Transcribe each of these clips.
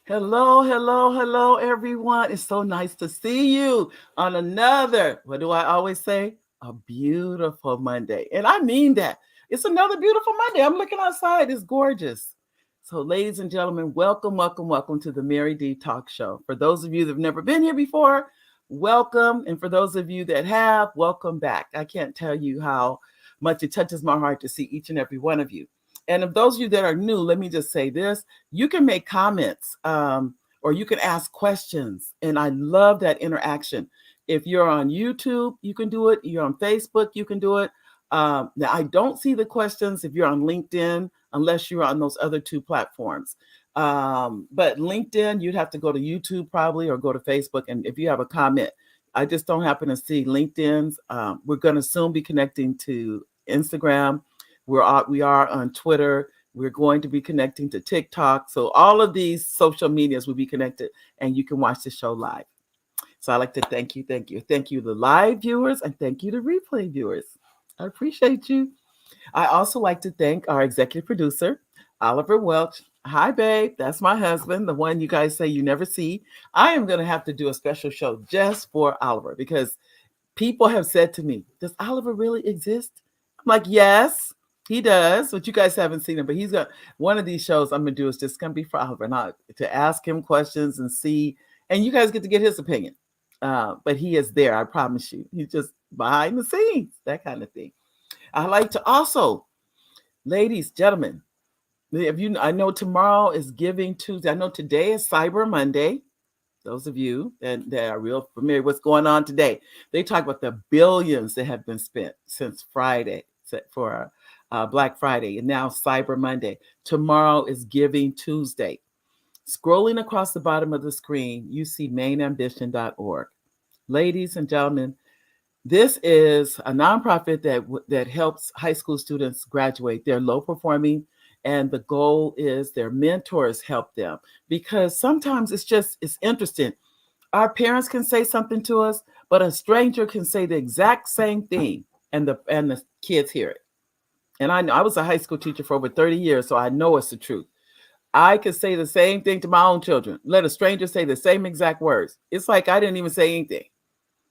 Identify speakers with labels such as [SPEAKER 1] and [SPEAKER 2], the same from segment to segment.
[SPEAKER 1] Hello, hello, hello, everyone. It's so nice to see you on another, what do I always say? A beautiful Monday. And I mean that. It's another beautiful Monday. I'm looking outside. It's gorgeous. So, ladies and gentlemen, welcome, welcome, welcome to the Mary D Talk Show. For those of you that have never been here before, welcome. And for those of you that have, welcome back. I can't tell you how much it touches my heart to see each and every one of you. And of those of you that are new, let me just say this: you can make comments or you can ask questions. And I love that interaction. If you're on YouTube, you can do it. You're on Facebook, you can do it. Now, I don't see the questions if you're on LinkedIn, unless you're on those other two platforms. But LinkedIn, you'd have to go to YouTube probably or go to Facebook. And if you have a comment, I just don't happen to see LinkedIn's. We're going to soon be connecting to Instagram. We are on Twitter. We're going to be connecting to TikTok. So all of these social medias will be connected and you can watch the show live. So I'd like to thank you, thank you. Thank you, the live viewers, and thank you, the replay viewers. I appreciate you. I also like to thank our executive producer, Oliver Welch. Hi, babe. That's my husband, the one you guys say you never see. I am going to have to do a special show just for Oliver because people have said to me, does Oliver really exist? I'm like, yes, he does. But you guys haven't seen him. But he's got one of these shows I'm going to do is just going to be for Oliver, not to ask him questions and see. And you guys get to get his opinion. But he is there, I promise you. He's just behind the scenes, that kind of thing. I like to also, ladies, gentlemen, if you, I know tomorrow is Giving Tuesday. I know today is Cyber Monday. Those of you that are real familiar with what's going on today, they talk about the billions that have been spent since Friday for Black Friday and now Cyber Monday. Tomorrow is Giving Tuesday. Scrolling across the bottom of the screen, you see mainambition.org. Ladies and gentlemen, this is a nonprofit that helps high school students graduate. They're low performing, and the goal is their mentors help them because sometimes it's interesting. Our parents can say something to us, but a stranger can say the exact same thing, and the kids hear it. And I know I was a high school teacher for over 30 years, so I know it's the truth. I could say the same thing to my own children. Let a stranger say the same exact words. It's like I didn't even say anything.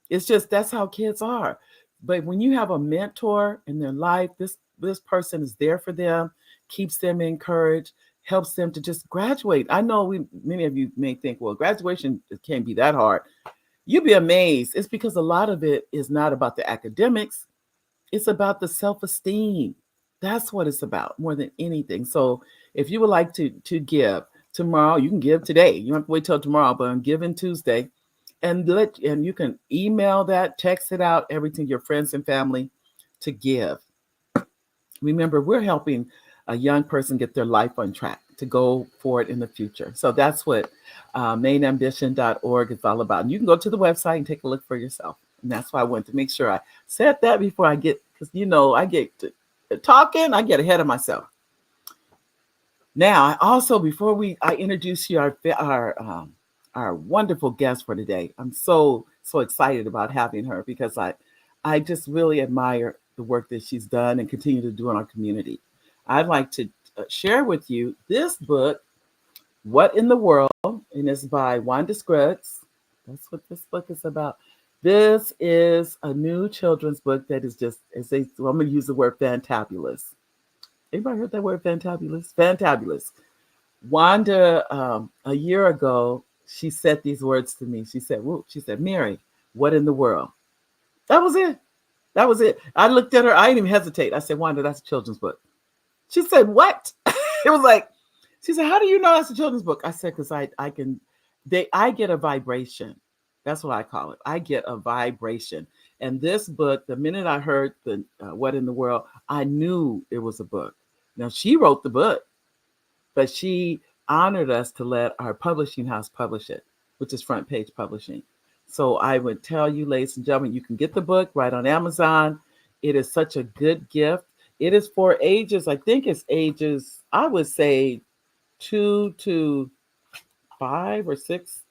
[SPEAKER 1] It's just that's how kids are. But when you have a mentor in their life, this person is there for them, keeps them encouraged, helps them to just graduate. I know many of you may think, well, graduation can't be that hard. You'd be amazed. It's because a lot of it is not about the academics. It's about the self-esteem. That's what it's about more than anything. So if you would like to give tomorrow, you can give today. You don't have to wait till tomorrow, but on Giving Tuesday, and you can email that, text it out, everything your friends and family to give. Remember, we're helping a young person get their life on track to go forward in the future. So that's what mainambition.org is all about. And you can go to the website and take a look for yourself. And that's why I wanted to make sure I said that before I get, because I get to talking, I get ahead of myself. Now, I also, before I introduce you our wonderful guest for today. I'm so excited about having her because I just really admire the work that she's done and continue to do in our community. I'd like to share with you this book, What in the World, and it's by Wanda Scruggs. That's what this book is about. This is a new children's book that is just, I'm going to use the word fantabulous. Anybody heard that word fantabulous? Fantabulous. Wanda, a year ago, she said these words to me. She said, Mary, what in the world? That was it. That was it. I looked at her. I didn't even hesitate. I said, Wanda, that's a children's book. She said, what? It was like, she said, how do you know that's a children's book? I said, because I get a vibration. That's what I call it. I get a vibration. And this book, the minute I heard the what in the world, I knew it was a book. Now, she wrote the book, but she honored us to let our publishing house publish it, which is Front Page Publishing. So I would tell you, ladies and gentlemen, you can get the book right on Amazon. It is such a good gift. It is for ages, I think it's ages, I would say 2 to 5 or 6.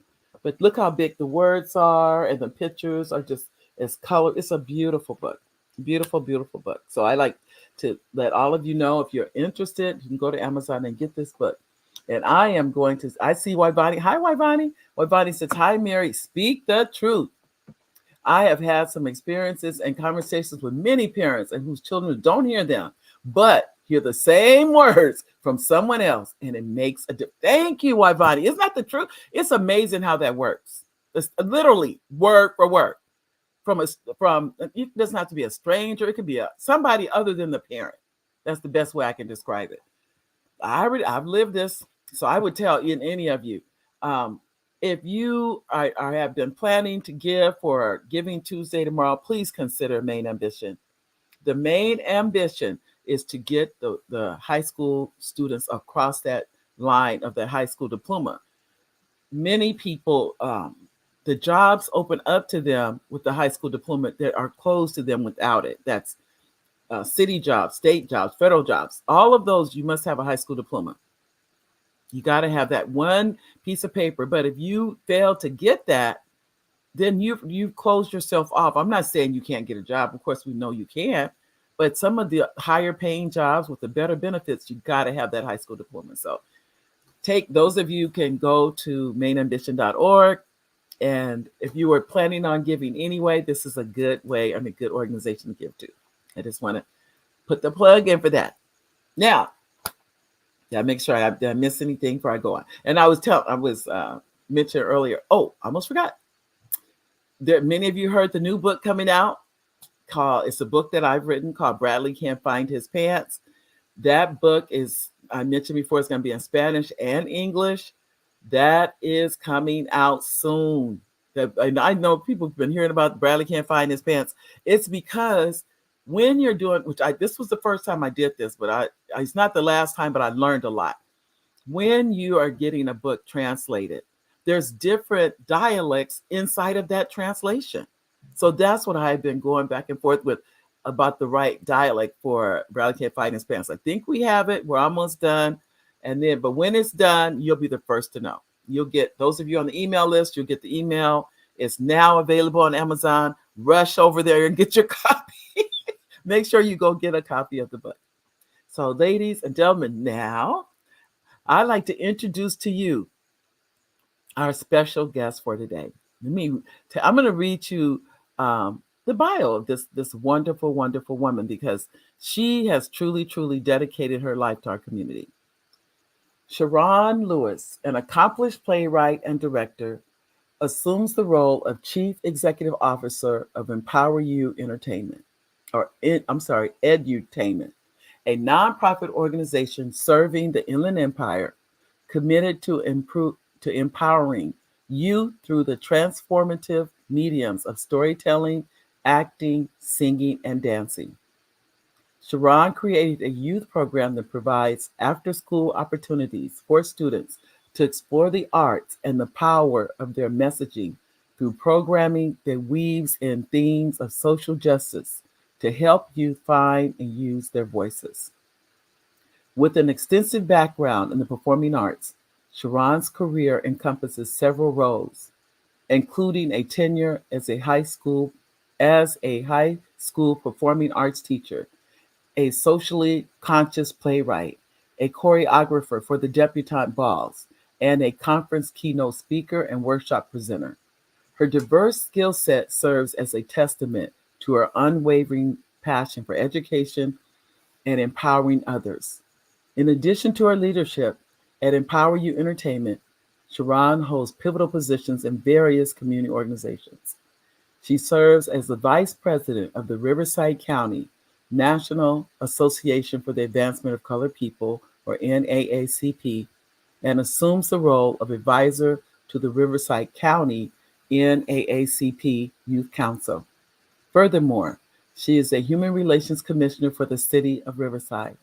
[SPEAKER 1] But look how big the words are, and the pictures are just as color. It's a beautiful book. Beautiful, beautiful book. So I like to let all of you know, if you're interested, you can go to Amazon and get this book. And I see Wybani. Hi, Wybani. Wybani says, hi, Mary. Speak the truth. I have had some experiences and conversations with many parents and whose children don't hear them, but hear the same words from someone else, and it makes a difference. Thank you, Wybani. Isn't that the truth? It's amazing how that works. It's literally word for word from. It doesn't have to be a stranger. It could be somebody other than the parent. That's the best way I can describe it. I've lived this, so I would tell in any of you, um, if you have been planning to give for Giving Tuesday tomorrow, please consider Main Ambition. The main ambition is to get the high school students across that line of the high school diploma. Many people, the jobs open up to them with the high school diploma that are closed to them without it. That's city jobs, state jobs, federal jobs. All of those, you must have a high school diploma. You got to have that one piece of paper. But if you fail to get that, then you've closed yourself off. I'm not saying you can't get a job. Of course, we know you can. But some of the higher paying jobs with the better benefits, you got to have that high school diploma. So take those of you can go to mainambition.org. And if you were planning on giving anyway, this is a good way and a good organization to give to. I just want to put the plug in for that. Now, yeah, make sure I didn't miss anything before I go on. And I was mentioned earlier. Oh, I almost forgot. Many of you heard the new book coming out it's a book that I've written called Bradley Can't Find His Pants. That book is, I mentioned before, it's going to be in Spanish and English. That is coming out soon. And I know people have been hearing about Bradley Can't Find His Pants. It's because when you're doing, this was the first time I did this, but it's not the last time, but I learned a lot. When you are getting a book translated, there's different dialects inside of that translation. So that's what I've been going back and forth with about the right dialect for Bradley Can't Find His Pants. I think we have it. We're almost done. But when it's done, you'll be the first to know. You'll get, those of you on the email list, you'll get the email. It's now available on Amazon. Rush over there and get your copy. Make sure you go get a copy of the book. So ladies and gentlemen, now I'd like to introduce to you our special guest for today. I'm going to read you the bio of this wonderful, wonderful woman, because she has truly, truly dedicated her life to our community. Sharron Lewis, an accomplished playwright and director, assumes the role of Chief Executive Officer of Empower You Edutainment, Edutainment, a nonprofit organization serving the Inland Empire, committed to empowering youth through the transformative mediums of storytelling, acting, singing, and dancing. Sharron created a youth program that provides after-school opportunities for students to explore the arts and the power of their messaging through programming that weaves in themes of social justice to help youth find and use their voices. With an extensive background in the performing arts, Sharron's career encompasses several roles, including a tenure as a high school performing arts teacher, a socially conscious playwright, a choreographer for the debutante balls, and a conference keynote speaker and workshop presenter. Her diverse skill set serves as a testament to her unwavering passion for education and empowering others. In addition to her leadership at Empower You Edutainment, Sharron holds pivotal positions in various community organizations. She serves as the Vice President of the Riverside County National Association for the Advancement of Colored People, or NAACP, and assumes the role of advisor to the Riverside County NAACP Youth Council. Furthermore, she is a Human Relations Commissioner for the City of Riverside.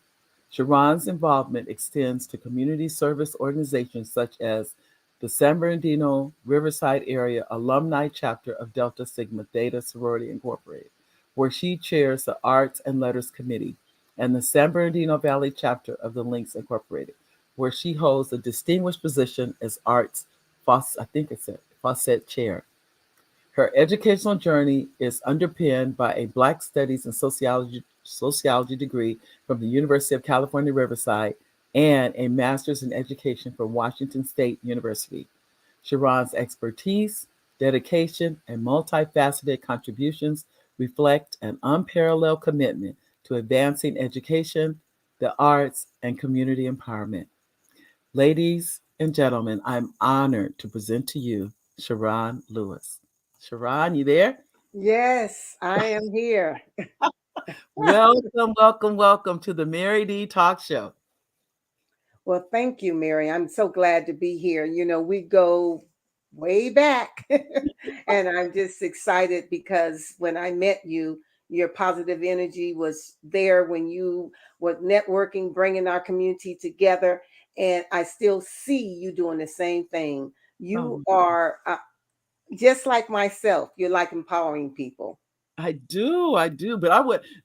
[SPEAKER 1] Sharron's involvement extends to community service organizations such as the San Bernardino Riverside Area Alumni Chapter of Delta Sigma Theta Sorority Incorporated, where she chairs the Arts and Letters Committee, and the San Bernardino Valley Chapter of the Links Incorporated, where she holds a distinguished position as Arts Fawcett Chair. Her educational journey is underpinned by a Black Studies and Sociology degree from the University of California, Riverside, and a master's in education from Washington State University. Sharron's expertise, dedication, and multifaceted contributions reflect an unparalleled commitment to advancing education, the arts, and community empowerment. Ladies and gentlemen, I'm honored to present to you Sharron Lewis. Sharron, you there?
[SPEAKER 2] Yes, I am here.
[SPEAKER 1] Welcome, welcome, welcome to the Mary D Talk Show.
[SPEAKER 2] Well, thank you, Mary. I'm so glad to be here. We go way back, and I'm just excited because when I met you, your positive energy was there when you were networking, bringing our community together, and I still see you doing the same thing. You
[SPEAKER 1] Oh,
[SPEAKER 2] are just like myself. You're like empowering people.
[SPEAKER 1] I do, but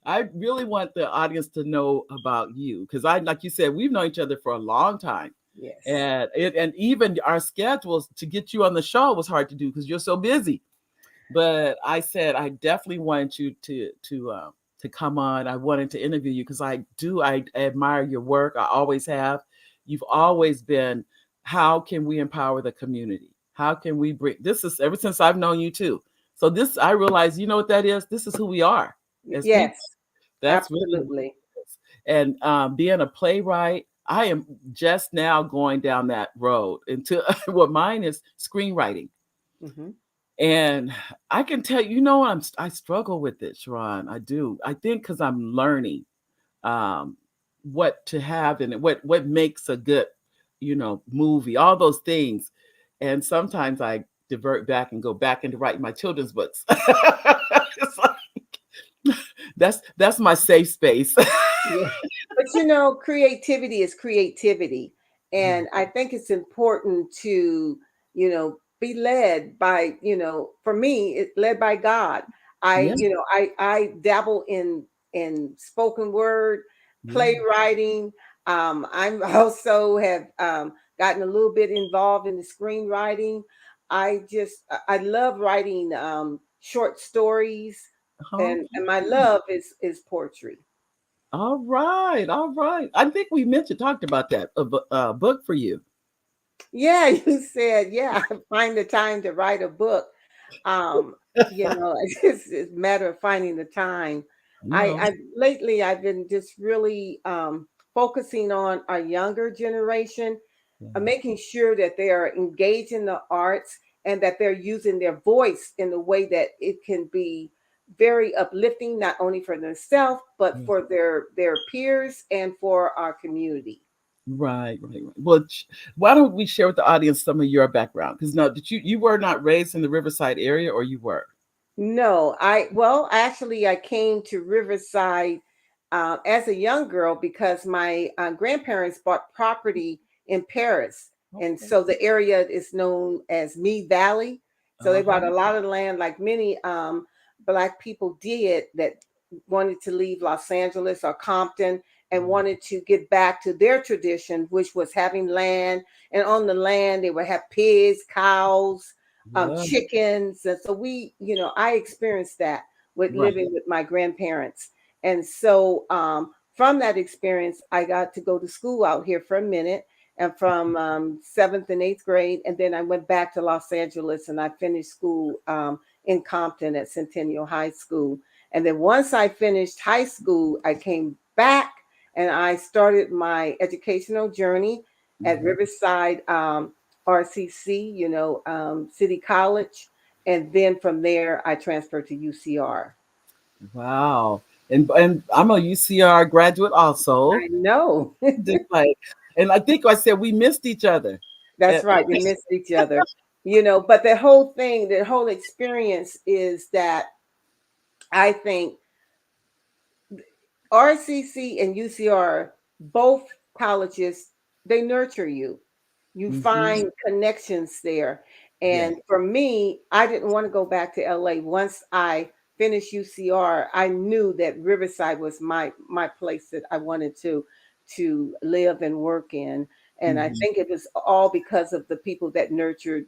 [SPEAKER 1] I really want the audience to know about you because like you said, we've known each other for a long time,
[SPEAKER 2] Yes.
[SPEAKER 1] and even our schedules to get you on the show was hard to do because you're so busy. But I said I definitely wanted you to come on. I wanted to interview you because I admire your work. I always have. You've always been. How can we empower the community? How can we bring this is ever since I've known you too. So this I realize you know what that is. This is who we are as people.
[SPEAKER 2] Yes,
[SPEAKER 1] That's really what
[SPEAKER 2] absolutely.
[SPEAKER 1] it is. And being a playwright, I am just now going down that road into what mine is screenwriting.
[SPEAKER 2] Hmm.
[SPEAKER 1] And I can tell you, I struggle with it, Sharon. I do. I think because I'm learning um, what to have and what makes a good, movie. All those things, and sometimes I divert back and go back into writing my children's books. It's like, that's my safe space.
[SPEAKER 2] Yeah. But creativity is creativity.
[SPEAKER 1] Yeah.
[SPEAKER 2] And I think it's important to, be led by, for me, it's led by God. I,
[SPEAKER 1] Yeah.
[SPEAKER 2] you know, I dabble in spoken word,
[SPEAKER 1] Yeah.
[SPEAKER 2] playwriting. I'm also have gotten a little bit involved in the screenwriting. I love writing short stories,
[SPEAKER 1] Oh,
[SPEAKER 2] and my love is poetry.
[SPEAKER 1] all right. All right. I think we talked about that book for you.
[SPEAKER 2] Yeah, you said, yeah, find the time to write a book. Um, it's a matter of finding the time. I,
[SPEAKER 1] No.
[SPEAKER 2] I lately I've been just really focusing on our younger generation,
[SPEAKER 1] Yeah.
[SPEAKER 2] making sure that they are engaged in the arts and that they're using their voice in the way that it can be very uplifting, not only for themselves, but
[SPEAKER 1] Yeah.
[SPEAKER 2] for their peers and for our community.
[SPEAKER 1] Right, right, right. Well, why don't we share with the audience some of your background? Because now, did you were not raised in the Riverside area, or you were?
[SPEAKER 2] No, well, actually, I came to Riverside as a young girl because my grandparents bought property in Paris. And
[SPEAKER 1] Okay.
[SPEAKER 2] so the area is known as Mead Valley. So they bought
[SPEAKER 1] Uh-huh.
[SPEAKER 2] a lot of land, like many Black people did, that wanted to leave Los Angeles or Compton and wanted to get back to their tradition, which was having land. And on the land, they would have pigs, cows,
[SPEAKER 1] Yeah.
[SPEAKER 2] chickens. And so I experienced that with
[SPEAKER 1] Right.
[SPEAKER 2] living with my grandparents. And so from that experience, I got to go to school out here for a minute and from seventh and eighth grade. And then I went back to Los Angeles and I finished school in Compton at Centennial High School. And then once I finished high school, I came back and I started my educational journey at
[SPEAKER 1] Mhm.
[SPEAKER 2] Riverside RCC, City College. And then from there, I transferred to UCR.
[SPEAKER 1] Wow. And I'm a UCR graduate also.
[SPEAKER 2] I know.
[SPEAKER 1] Just like, and I think I said we missed each other.
[SPEAKER 2] That's
[SPEAKER 1] And-
[SPEAKER 2] right. We missed each other, but the whole experience is that I think RCC and UCR, both colleges, they nurture you. You
[SPEAKER 1] Mhm.
[SPEAKER 2] find connections there.
[SPEAKER 1] Yeah.
[SPEAKER 2] And for me, I didn't want to go back to LA. Once I finished UCR, I knew that Riverside was my place that I wanted to live and work in. And I
[SPEAKER 1] Mhm.
[SPEAKER 2] think it was all because of the people that nurtured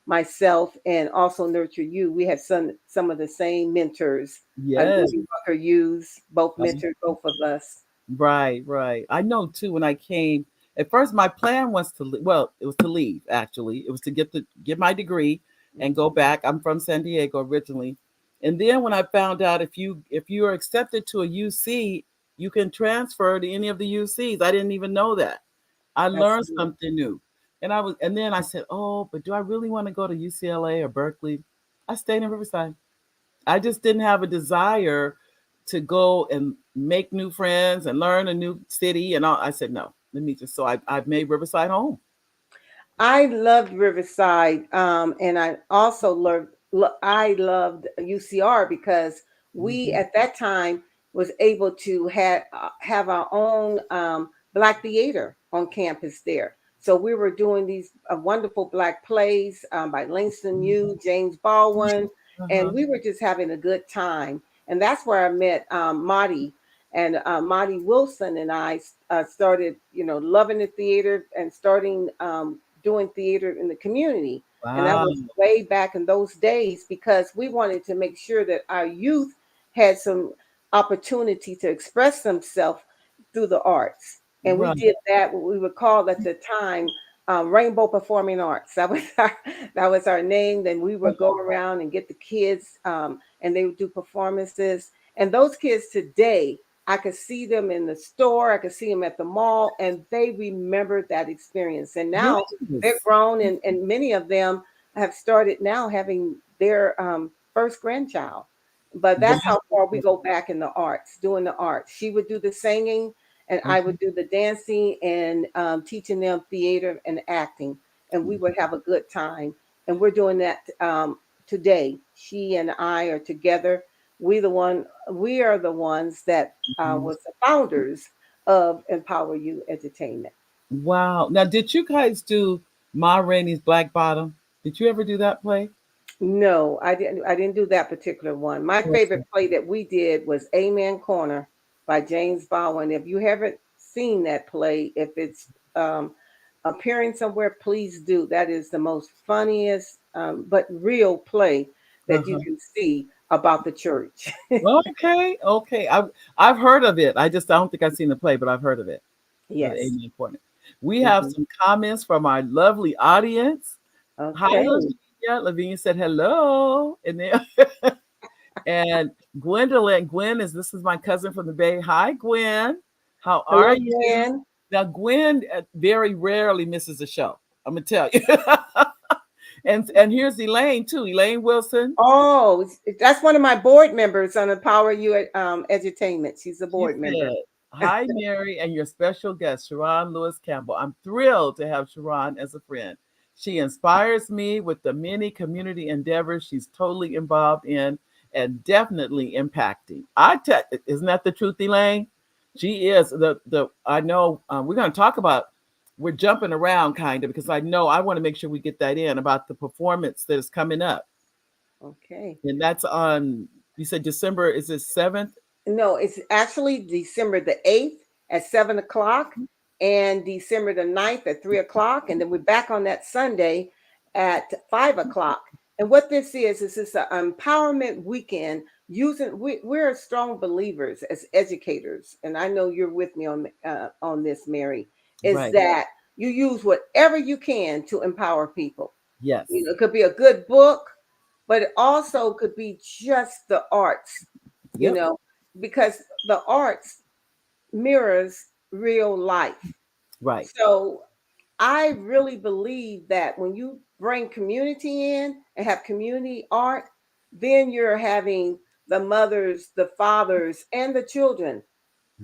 [SPEAKER 2] myself and also nurtured you. We had some of the same mentors.
[SPEAKER 1] Yes.
[SPEAKER 2] Ruby Rucker Hughes both
[SPEAKER 1] Um,
[SPEAKER 2] mentored both of us.
[SPEAKER 1] Right, right. I know too. When I came, at first my plan was to well, it was to leave. Actually, it was to get my degree and go back. I'm from San Diego originally, and then when I found out if you are accepted to a UC, you can transfer to any of the UCs. I didn't even know that. I
[SPEAKER 2] That's
[SPEAKER 1] learned
[SPEAKER 2] good.
[SPEAKER 1] something new, and then I said, oh, but do I really want to go to UCLA or Berkeley? I stayed in Riverside. I just didn't have a desire to go and make new friends and learn a new city and all. I said no. Let me just I've made Riverside home.
[SPEAKER 2] I loved Riverside, and I also I loved UCR because we
[SPEAKER 1] Mhm.
[SPEAKER 2] at that time was able to have our own black theater on campus there. So we were doing these wonderful black plays by Langston Hughes, James Baldwin, and
[SPEAKER 1] Uh-huh.
[SPEAKER 2] we were just having a good time. And that's where I met Marty. And Marty Wilson and I started, loving the theater and starting doing theater in the community. And that
[SPEAKER 1] Wow.
[SPEAKER 2] was way back in those days because we wanted to make sure that our youth had some opportunity to express themselves through the arts. And we
[SPEAKER 1] Right.
[SPEAKER 2] did that, what we would call at the time, Rainbow Performing Arts. That was our name. Then we would go around and get the kids, and they would do performances. And those kids today, I could see them in the store, I could see them at the mall, and they remembered that experience. And now they're
[SPEAKER 1] Yes.
[SPEAKER 2] grown, and many of them have started now having their first grandchild. But that's how far we
[SPEAKER 1] Wow.
[SPEAKER 2] go back in the arts, doing the arts. She would do the singing, and I would
[SPEAKER 1] Mhm.
[SPEAKER 2] do the dancing and teaching them theater and acting. And we would have a good time. And we're doing that today. She and I are together. We are the ones that
[SPEAKER 1] Mhm.
[SPEAKER 2] was the founders of Empower You Edutainment.
[SPEAKER 1] Wow. Now, did you guys do Ma Rainey's Black Bottom? Did you ever do that play?
[SPEAKER 2] No, I didn't. I didn't do that particular one. My favorite
[SPEAKER 1] Okay.
[SPEAKER 2] play that we did was Amen Corner by James Baldwin. If you haven't seen that play, if it's appearing somewhere, please do. That is the most funniest, but real play that you
[SPEAKER 1] Uh-huh.
[SPEAKER 2] can see about the church.
[SPEAKER 1] Okay. Okay. I've heard of it. I don't think I've seen the play, but I've heard of it. The
[SPEAKER 2] Yes.
[SPEAKER 1] Amen Corner. We have
[SPEAKER 2] Mhm.
[SPEAKER 1] some comments from our lovely audience. Hi,
[SPEAKER 2] Okay.
[SPEAKER 1] Lavinia. Lavinia said hello. And then and Gwendolyn, this is my cousin from the Bay. Hi, Gwen. How are
[SPEAKER 2] Hello,
[SPEAKER 1] you?
[SPEAKER 2] Gwen.
[SPEAKER 1] Now, Gwen very rarely misses a show. I'm gonna tell you. And here's Elaine too. Elaine Wilson.
[SPEAKER 2] Oh, that's one of my board members on Empower You Edutainment. She's a
[SPEAKER 1] She
[SPEAKER 2] board member.
[SPEAKER 1] said, "Hi, Mary, and your special guest, Sharron Lewis Campbell. I'm thrilled to have Sharron as a friend. She inspires me with the many community endeavors she's totally involved in and definitely impacting. Isn't that the truth, Elaine? She is the. I know we're going to talk about. We're jumping around kind of because I know I want to make sure we get that in about the performance that is coming up,
[SPEAKER 2] Okay.
[SPEAKER 1] and that's on. You said December is it 7th?
[SPEAKER 2] No, it's actually December the 8th at 7 o'clock and December the 9th at 3 o'clock. And then we're back on that Sunday at 5 o'clock. And what this is an empowerment weekend using, we're strong believers as educators. And I know you're with me on this, Mary, is
[SPEAKER 1] Right.
[SPEAKER 2] that you use whatever you can to empower people.
[SPEAKER 1] Yes.
[SPEAKER 2] It could be a good book, but it also could be just the arts, you
[SPEAKER 1] Yep.
[SPEAKER 2] know, because the arts mirrors real life.
[SPEAKER 1] Right.
[SPEAKER 2] So I really believe that when you bring community in and have community art, then you're having the mothers, the fathers, and the children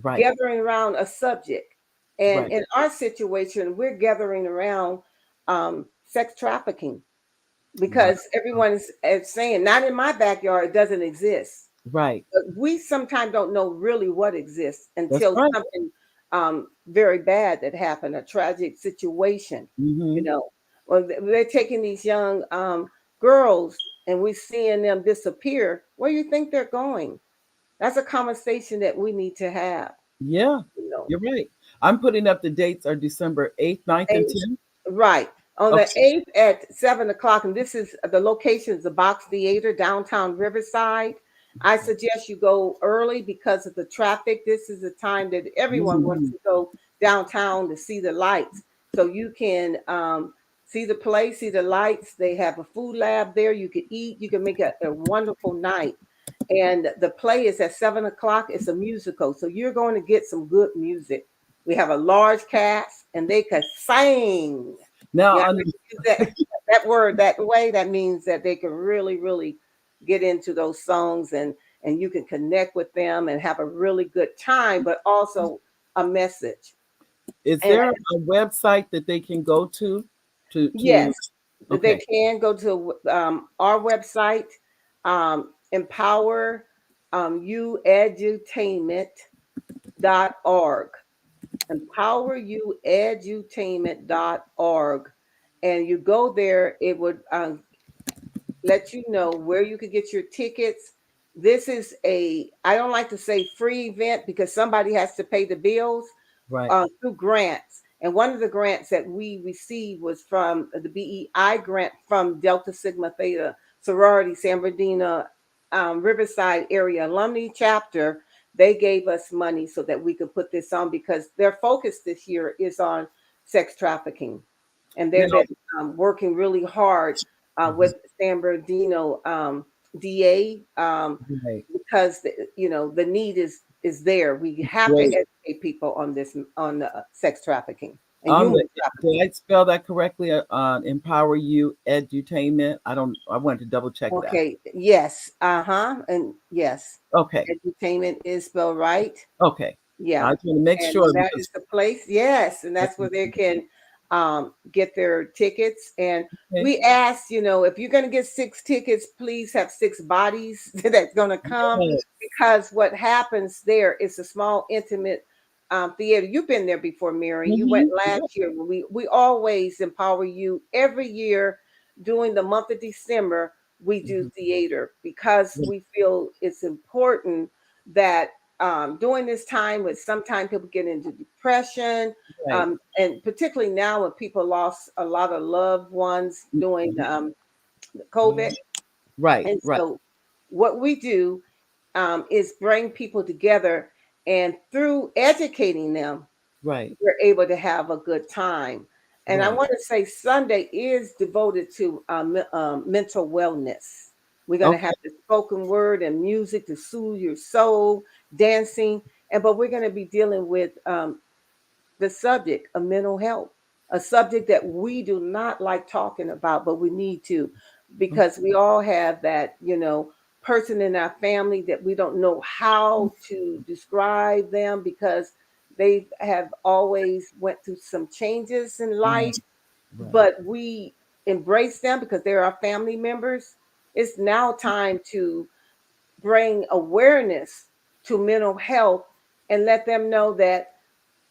[SPEAKER 1] Right.
[SPEAKER 2] gathering around a subject. And
[SPEAKER 1] Right.
[SPEAKER 2] in our situation, we're gathering around sex trafficking
[SPEAKER 1] Wow.
[SPEAKER 2] because everyone is saying, not in my backyard, it doesn't exist.
[SPEAKER 1] Right.
[SPEAKER 2] But we sometimes don't know really what exists
[SPEAKER 1] That's
[SPEAKER 2] until
[SPEAKER 1] right.
[SPEAKER 2] something very bad that happened, a tragic situation, you
[SPEAKER 1] Hmm.
[SPEAKER 2] know. Well, they're taking these young girls and we're seeing them disappear. Where do you think they're going? That's a conversation that we need to have,
[SPEAKER 1] Yeah,
[SPEAKER 2] you know.
[SPEAKER 1] you're right. I'm putting up the dates are December 8th, 9th, and
[SPEAKER 2] And
[SPEAKER 1] 10th.
[SPEAKER 2] right. On the
[SPEAKER 1] Okay.
[SPEAKER 2] 8th at 7 o'clock, and this is the location is the Box Theater, downtown Riverside. I suggest you go early because of the traffic. This is the time that everyone wants
[SPEAKER 1] Mhm.
[SPEAKER 2] to go downtown to see the lights. So you can see the play, see the lights. They have a food lab there. You can eat. You can make a wonderful night. And the play is at 7 o'clock. It's a musical. So you're going to get some good music. We have a large cast and they can sing.
[SPEAKER 1] Now,
[SPEAKER 2] Yeah, use that word that way. That means that they can really, really get into those songs and you can connect with them and have a really good time, but also a message.
[SPEAKER 1] is
[SPEAKER 2] And
[SPEAKER 1] there a website that they can go to?
[SPEAKER 2] yes, they
[SPEAKER 1] Okay,
[SPEAKER 2] can go to our website, Empower You Edutainment.org. EmpowerYouEdutainment.org. And you go there, it would let you know where you could get your tickets. This is I don't like to say free event because somebody has to pay the bills
[SPEAKER 1] right.
[SPEAKER 2] through grants. And one of the grants that we received was from the BEI grant from Delta Sigma Theta Sorority San Bernardino Riverside area alumni chapter. They gave us money so that we could put this on because their focus this year is on sex trafficking. And they've
[SPEAKER 1] Now,
[SPEAKER 2] been working really hard
[SPEAKER 1] mhm,
[SPEAKER 2] with San Bernardino DA
[SPEAKER 1] right.
[SPEAKER 2] because the need is there. We have to
[SPEAKER 1] Great.
[SPEAKER 2] educate people on this on sex trafficking and
[SPEAKER 1] On
[SPEAKER 2] human
[SPEAKER 1] the Did
[SPEAKER 2] trafficking.
[SPEAKER 1] I spell that correctly? Empower You Edutainment. I don't. I wanted to double check that.
[SPEAKER 2] Okay, yes, and yes,
[SPEAKER 1] Okay.
[SPEAKER 2] edutainment is spelled right.
[SPEAKER 1] Okay.
[SPEAKER 2] Yeah,
[SPEAKER 1] I just want to make
[SPEAKER 2] and
[SPEAKER 1] sure
[SPEAKER 2] that
[SPEAKER 1] because
[SPEAKER 2] is the place. Yes, and that's where they can get their tickets. And
[SPEAKER 1] okay.
[SPEAKER 2] we ask, if you're going to get 6 tickets, please have 6 bodies that's going to come
[SPEAKER 1] Yes.
[SPEAKER 2] because what happens there is a small, intimate theater. You've been there before, Mary. You went
[SPEAKER 1] Mhm. Yeah.
[SPEAKER 2] last year. We always empower you every year during the month of December. We do
[SPEAKER 1] Mhm.
[SPEAKER 2] theater because we feel it's important that during this time when sometimes people get into depression,
[SPEAKER 1] Right.
[SPEAKER 2] and particularly now when people lost a lot of loved ones during
[SPEAKER 1] Mhm.
[SPEAKER 2] COVID.
[SPEAKER 1] Right.
[SPEAKER 2] And
[SPEAKER 1] Right.
[SPEAKER 2] so what we do is bring people together, and through educating them,
[SPEAKER 1] Right.
[SPEAKER 2] we're able to have a good time. And I
[SPEAKER 1] Right.
[SPEAKER 2] want to say Sunday is devoted to mental wellness. We're going to have
[SPEAKER 1] Okay.
[SPEAKER 2] the spoken word and music to soothe your soul, dancing, but we're going to be dealing with the subject of mental health, a subject that we do not like talking about, but we need to, because we all have that, person in our family that we don't know how to describe them because they have always went through some changes in
[SPEAKER 1] Right.
[SPEAKER 2] life,
[SPEAKER 1] Right.
[SPEAKER 2] but we embrace them because they're our family members. It's now time to bring awareness to mental health and let them know that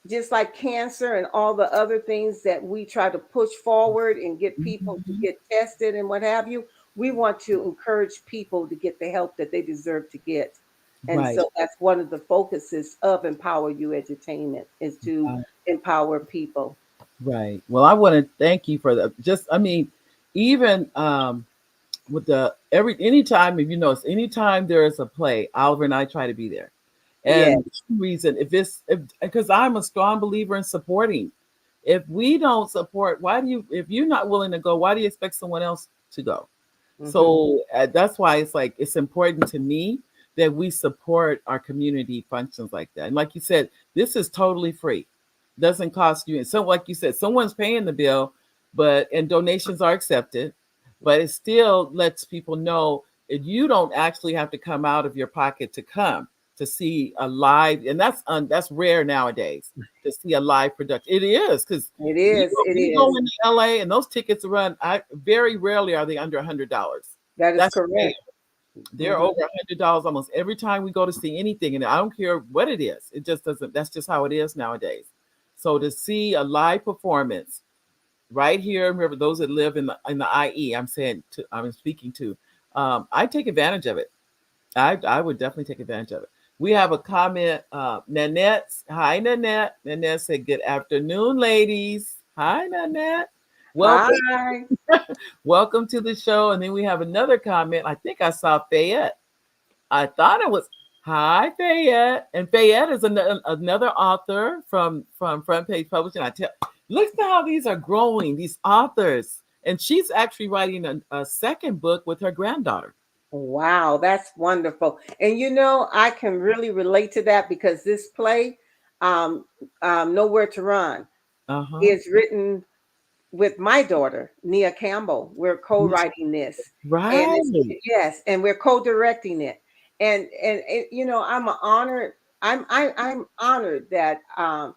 [SPEAKER 2] just like cancer and all the other things that we try to push forward and get people to
[SPEAKER 1] Mhm.
[SPEAKER 2] get tested and what have you, we want to encourage people to get the help that they deserve to get. And
[SPEAKER 1] Right.
[SPEAKER 2] so that's one of the focuses of Empower You Edutainment is to empower people.
[SPEAKER 1] Right. Well, I want to thank you for that. I mean, even with the anytime, if you notice, anytime there is a play, Oliver and I try to be there.
[SPEAKER 2] Yeah.
[SPEAKER 1] And the reason, because I'm a strong believer in supporting. If we don't support, if you're not willing to go, why do you expect someone else to go?
[SPEAKER 2] Hmm.
[SPEAKER 1] So that's why it's important to me that we support our community functions like that. And like you said, this is totally free, doesn't cost you. And so, like you said, someone's paying the bill, and donations are accepted, but it still lets people know that you don't actually have to come out of your pocket to come to see a live, and that's rare nowadays to see a live production. It is because
[SPEAKER 2] It is. It
[SPEAKER 1] you go
[SPEAKER 2] is.
[SPEAKER 1] into LA and those tickets run. I very rarely are they under $100.
[SPEAKER 2] That is
[SPEAKER 1] That's rare.
[SPEAKER 2] correct.
[SPEAKER 1] They're
[SPEAKER 2] Hmm.
[SPEAKER 1] over $100 almost every time we go to see anything, and I don't care what it is. It just doesn't. That's just how it is nowadays. So to see a live performance right here, remember those that live in the IE, I'm speaking to. I take advantage of it. I would definitely take advantage of it. We have a comment. Nanette, hi Nanette. Nanette said, "Good afternoon, ladies." Hi Nanette. Welcome,
[SPEAKER 2] Hi.
[SPEAKER 1] welcome to the show. And then we have another comment. I think I saw Fayette. I thought it was hi Fayette, and Fayette is another author from Front Page Publishing. I tell, look at how these are growing, these authors, and she's actually writing a second book with her granddaughter.
[SPEAKER 2] Wow, that's wonderful. And I can really relate to that because this play, um, Nowhere to Run,
[SPEAKER 1] Uh huh.
[SPEAKER 2] is written with my daughter, Nia Campbell. We're co-writing this, and
[SPEAKER 1] Right.
[SPEAKER 2] it's, yes, and we're co-directing it. And I'm honored. I'm honored that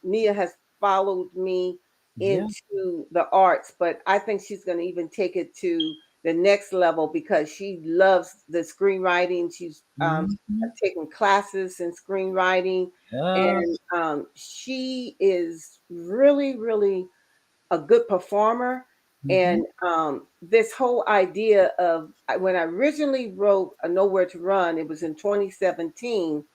[SPEAKER 2] Nia has followed me
[SPEAKER 1] Yeah.
[SPEAKER 2] into the arts, but I think she's going to even take it to the next level because she loves the screenwriting. She's
[SPEAKER 1] Mhm.
[SPEAKER 2] taken classes in screenwriting,
[SPEAKER 1] Yeah.
[SPEAKER 2] and she is really, really a good performer.
[SPEAKER 1] Mhm.
[SPEAKER 2] And this whole idea of when I originally wrote a Nowhere to Run, it was in 2017.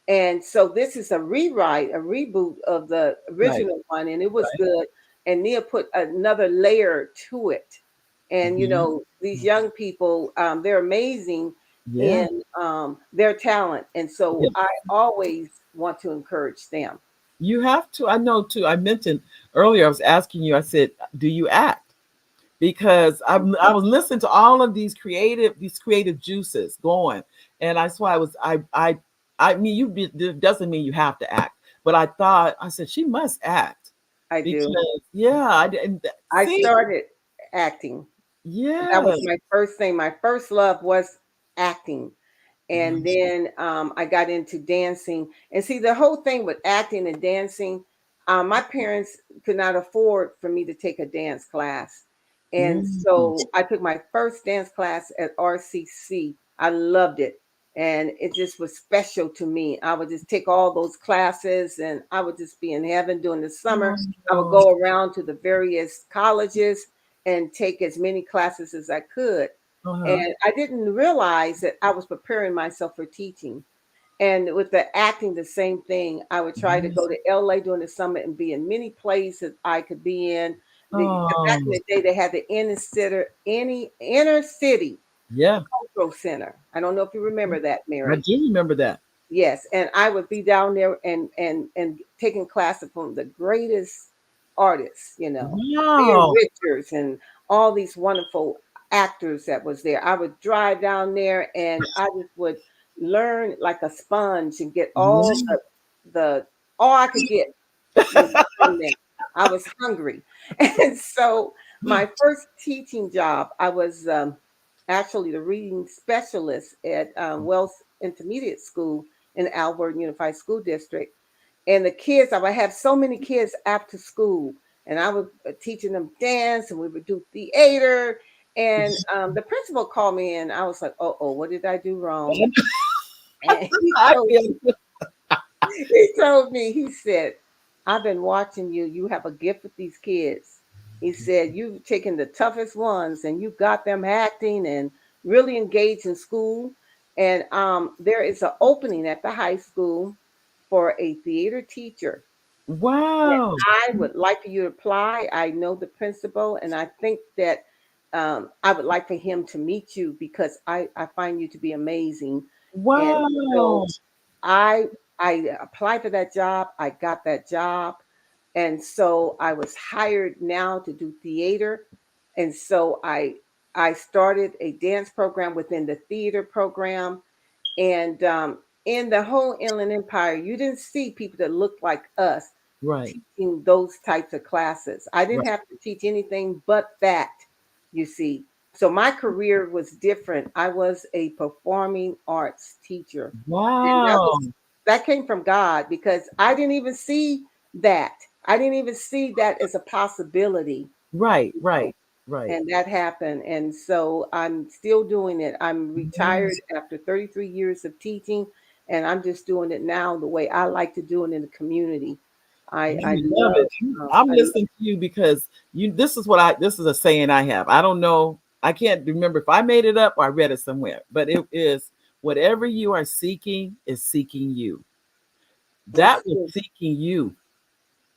[SPEAKER 2] And so this is a rewrite, a reboot of the
[SPEAKER 1] Right.
[SPEAKER 2] original one, and it was
[SPEAKER 1] Right.
[SPEAKER 2] good. And Nia put another layer to it. And
[SPEAKER 1] Mhm.
[SPEAKER 2] these young people, they're amazing
[SPEAKER 1] Yeah.
[SPEAKER 2] in their talent. And so
[SPEAKER 1] Yeah.
[SPEAKER 2] I always want to encourage them.
[SPEAKER 1] You have to. I know too. I mentioned earlier. I was asking you. I said, "Do you act?" Because I was listening to all of these creative juices going, and that's why I mean it doesn't mean you have to act, but I said she must act
[SPEAKER 2] I do.
[SPEAKER 1] because yeah, I didn't
[SPEAKER 2] I
[SPEAKER 1] see.
[SPEAKER 2] started acting. That was
[SPEAKER 1] Yeah.
[SPEAKER 2] my first thing. My first love was acting. And then I got into dancing. And see, the whole thing with acting and dancing, my parents could not afford for me to take a dance class. And
[SPEAKER 1] Mm.
[SPEAKER 2] so I took my first dance class at RCC. I loved it. And it just was special to me. I would just take all those classes and I would just be in heaven during the summer. I would
[SPEAKER 1] Oh,
[SPEAKER 2] go around to the various colleges and take as many classes as I could.
[SPEAKER 1] uh-huh.
[SPEAKER 2] And I didn't realize that I was preparing myself for teaching. And with the acting, the same thing. I would try to go
[SPEAKER 1] Yes.
[SPEAKER 2] to LA during the summer and be in many places I could be in. Back in
[SPEAKER 1] Oh,
[SPEAKER 2] the day, they had the inner city
[SPEAKER 1] yeah.
[SPEAKER 2] cultural center. I don't know if you remember that,
[SPEAKER 1] I
[SPEAKER 2] Mary.
[SPEAKER 1] do remember that.
[SPEAKER 2] Yes, and I would be down there and taking classes from the greatest artists, Being
[SPEAKER 1] Wow.
[SPEAKER 2] Richards and all these wonderful actors that was there. I would drive down there and I just would learn like a sponge and get all
[SPEAKER 1] Yeah.
[SPEAKER 2] the all I could get was from them. I was hungry. And so my first teaching job, I was actually the reading specialist at Wells Intermediate School in Alvord Unified School District. And the kids, I would have so many kids after school, and I was teaching them dance, and we would do theater. And the principal called me in. I was like, "Oh, what did I do wrong?" And
[SPEAKER 1] I feel
[SPEAKER 2] he said, "I've been watching you. You have a gift with these kids." He said, "You've taken the toughest ones and you got them acting and really engaged in school. And there is an opening at the high school for a theater teacher. And
[SPEAKER 1] wow.
[SPEAKER 2] I would like for you to apply. I know the principal, and I think that I would like for him to meet you because I find you to be amazing." And so
[SPEAKER 1] Wow.
[SPEAKER 2] I I applied for that job. I got that job. And so I was hired now to do theater. And so I started a dance program within the theater program. And in the whole Inland Empire, you didn't see people that looked like us
[SPEAKER 1] Right.
[SPEAKER 2] teaching those types of classes. I
[SPEAKER 1] Right.
[SPEAKER 2] didn't have to teach anything but that, you see. So my career was different. I was a performing arts teacher. And
[SPEAKER 1] Wow.
[SPEAKER 2] that came from God because I didn't even see that. I didn't even see that as a possibility,
[SPEAKER 1] Right.
[SPEAKER 2] you know,
[SPEAKER 1] Right. Right.
[SPEAKER 2] and that happened. And so I'm still doing it. I'm retired
[SPEAKER 1] Yes.
[SPEAKER 2] after 33 years of teaching, and I'm just doing it now the way I like to do it in the community.
[SPEAKER 1] I
[SPEAKER 2] I
[SPEAKER 1] love
[SPEAKER 2] love,
[SPEAKER 1] it. I'm
[SPEAKER 2] I
[SPEAKER 1] listening to you because this is a saying I have. I don't know. I can't remember if I made it up or I read it somewhere, but it is whatever you are seeking is seeking you.
[SPEAKER 2] it's
[SPEAKER 1] That was
[SPEAKER 2] true.
[SPEAKER 1] seeking you.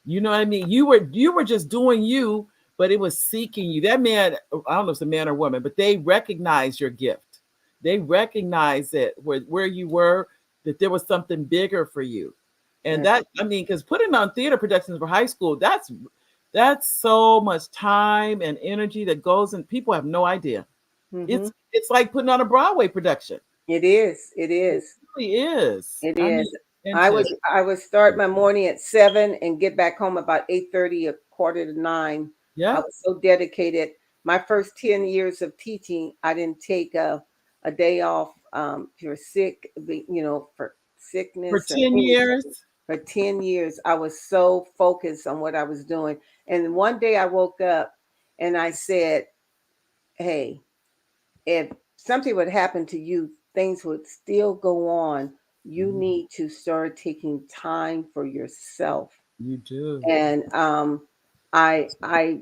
[SPEAKER 1] You know what I mean? You were just doing you, but it was seeking you. That man, I don't know if it's a man or woman, but they recognized your gift. they recognize it where you were, that there was something bigger for you. And
[SPEAKER 2] That's
[SPEAKER 1] that, I mean, because putting on theater productions for high school, that's so much time and energy that goes, and people have no idea.
[SPEAKER 2] mm-hmm.
[SPEAKER 1] It's like putting on a Broadway production.
[SPEAKER 2] It is. It
[SPEAKER 1] It
[SPEAKER 2] is.
[SPEAKER 1] really is.
[SPEAKER 2] It
[SPEAKER 1] I mean,
[SPEAKER 2] is. I
[SPEAKER 1] intense.
[SPEAKER 2] would I would start my morning at 7 and get back home about 8:30, a quarter to 9. I
[SPEAKER 1] Yeah.
[SPEAKER 2] was so dedicated. My first 10 years of teaching, I didn't take a day off if you're sick, for
[SPEAKER 1] For
[SPEAKER 2] sickness or
[SPEAKER 1] 10
[SPEAKER 2] anything.
[SPEAKER 1] years.
[SPEAKER 2] For 10 years, I was so focused on what I was doing. And one day I woke up and I said, "Hey, if something would happen to you, things would still go on. You
[SPEAKER 1] Mhm.
[SPEAKER 2] need to start taking time for yourself."
[SPEAKER 1] You do.
[SPEAKER 2] And I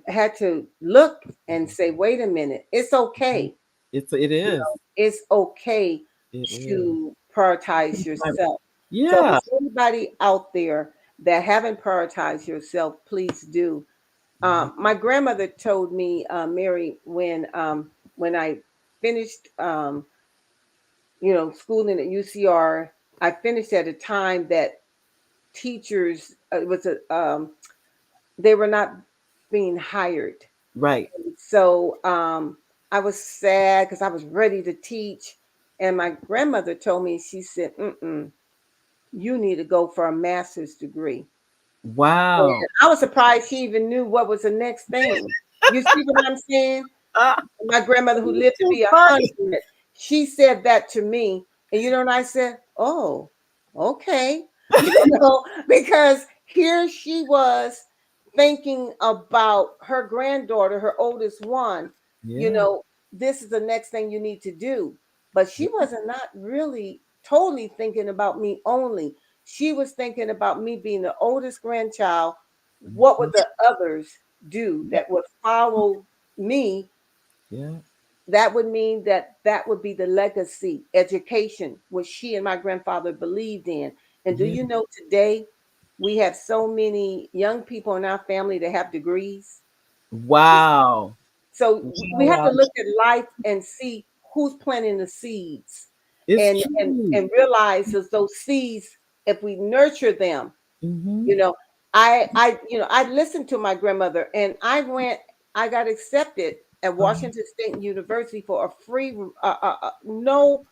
[SPEAKER 2] had to look and say, wait a minute, it's
[SPEAKER 1] Mhm.
[SPEAKER 2] okay.
[SPEAKER 1] It
[SPEAKER 2] You
[SPEAKER 1] is.
[SPEAKER 2] know, it's okay
[SPEAKER 1] It is.
[SPEAKER 2] to prioritize yourself. So if
[SPEAKER 1] Yeah.
[SPEAKER 2] there's anybody out there that haven't prioritized yourself, please do.
[SPEAKER 1] Mhm.
[SPEAKER 2] My grandmother told me, Mary, when I finished, schooling at UCR, I finished at a time that teachers it was a they were not being hired.
[SPEAKER 1] Right.
[SPEAKER 2] So I was sad because I was ready to teach, and my grandmother told me, she said, "Mm-mm, you need to go for a master's degree."
[SPEAKER 1] Wow.
[SPEAKER 2] And I was surprised she even knew what was the next thing. You see what I'm saying?
[SPEAKER 1] Ah,
[SPEAKER 2] My grandmother, who lived to
[SPEAKER 1] too
[SPEAKER 2] be a
[SPEAKER 1] funny.
[SPEAKER 2] 100, she said that to me. And you know what I said? Oh, okay. Because here she was thinking about her granddaughter, her oldest one, you
[SPEAKER 1] Yeah.
[SPEAKER 2] know, this is the next thing you need to do. But she wasn't not really totally thinking about me only. She was thinking about me being the oldest grandchild. What would
[SPEAKER 1] Mhm.
[SPEAKER 2] the others do
[SPEAKER 1] Yeah.
[SPEAKER 2] that would follow me?
[SPEAKER 1] Yeah.
[SPEAKER 2] That would mean that would be the legacy education, which she and my grandfather believed in. And do
[SPEAKER 1] Yeah.
[SPEAKER 2] you know today we have so many young people in our family that have degrees?
[SPEAKER 1] Wow.
[SPEAKER 2] So we have
[SPEAKER 1] Wow.
[SPEAKER 2] to look at life and see who's planting the seeds,
[SPEAKER 1] It's
[SPEAKER 2] and
[SPEAKER 1] true.
[SPEAKER 2] realize that those seeds, if we nurture them,
[SPEAKER 1] Hmm.
[SPEAKER 2] you know, I listened to my grandmother, and I got accepted at Washington State University for a free, no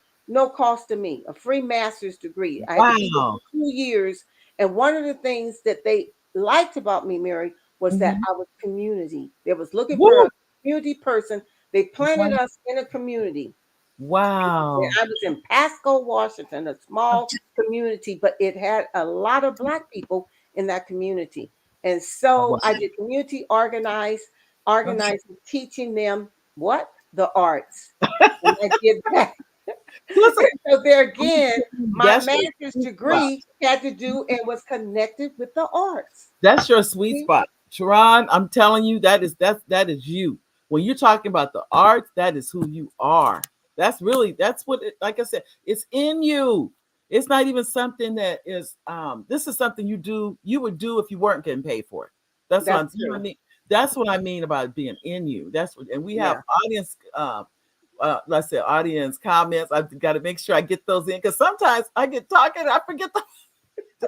[SPEAKER 2] cost to me, a free master's degree. I had to be there
[SPEAKER 1] Wow.
[SPEAKER 2] for 2 years. And one of the things that they liked about me, Mary, was that
[SPEAKER 1] Hmm.
[SPEAKER 2] I was community. They was looking for a
[SPEAKER 1] Woo.
[SPEAKER 2] community person. They planted
[SPEAKER 1] Wow.
[SPEAKER 2] us in a community.
[SPEAKER 1] Wow.
[SPEAKER 2] I was in Pasco, Washington, a small community, but it had a lot of Black people in that community. And so
[SPEAKER 1] Wow.
[SPEAKER 2] I did community organizing, teaching them what? The arts. And I did that.
[SPEAKER 1] Listen,
[SPEAKER 2] So there
[SPEAKER 1] I'm gonna
[SPEAKER 2] again,
[SPEAKER 1] tell you,
[SPEAKER 2] my
[SPEAKER 1] that's your
[SPEAKER 2] master's
[SPEAKER 1] sweet spot.
[SPEAKER 2] degree had to do and was connected with the arts.
[SPEAKER 1] That's your sweet
[SPEAKER 2] See?
[SPEAKER 1] spot. Sharon, I'm telling you, that is you. When you're talking about the arts, that is who you are. That's what it, like I said, it's in you. It's not even something that is this is something you would do if you weren't getting paid for it. That's what
[SPEAKER 2] That's
[SPEAKER 1] I'm, you know what I
[SPEAKER 2] true.
[SPEAKER 1] mean? That's what I mean about being in you. That's what, and we have
[SPEAKER 2] Yeah.
[SPEAKER 1] audience let's say audience comments. I've got to make sure I get those in because sometimes I get talking, I forget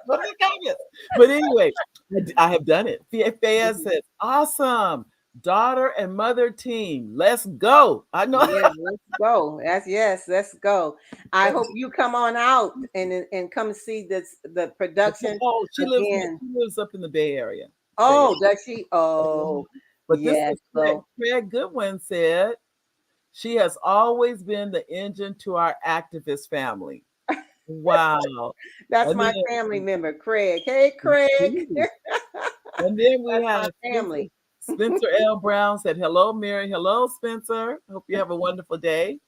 [SPEAKER 1] what the comments. But anyway, I have done it. Fayez
[SPEAKER 2] Mhm.
[SPEAKER 1] says, awesome. Daughter and mother team. Let's go. I know.
[SPEAKER 2] Yeah, let's go. That's yes, let's go. I hope you come on out and come see the production
[SPEAKER 1] Oh,
[SPEAKER 2] again.
[SPEAKER 1] she lives up in the Bay Area. Fayez.
[SPEAKER 2] Oh, does she? Oh,
[SPEAKER 1] But this
[SPEAKER 2] yes.
[SPEAKER 1] is
[SPEAKER 2] Well,
[SPEAKER 1] Craig Goodwin said, she has always been the engine to our activist family. Wow.
[SPEAKER 2] that's
[SPEAKER 1] And
[SPEAKER 2] my family
[SPEAKER 1] then
[SPEAKER 2] member, Craig. Hey, Craig.
[SPEAKER 1] And then we
[SPEAKER 2] That's my
[SPEAKER 1] have
[SPEAKER 2] family.
[SPEAKER 1] Spencer L. Brown said, hello, Mary. Hello, Spencer. Hope you have a wonderful day.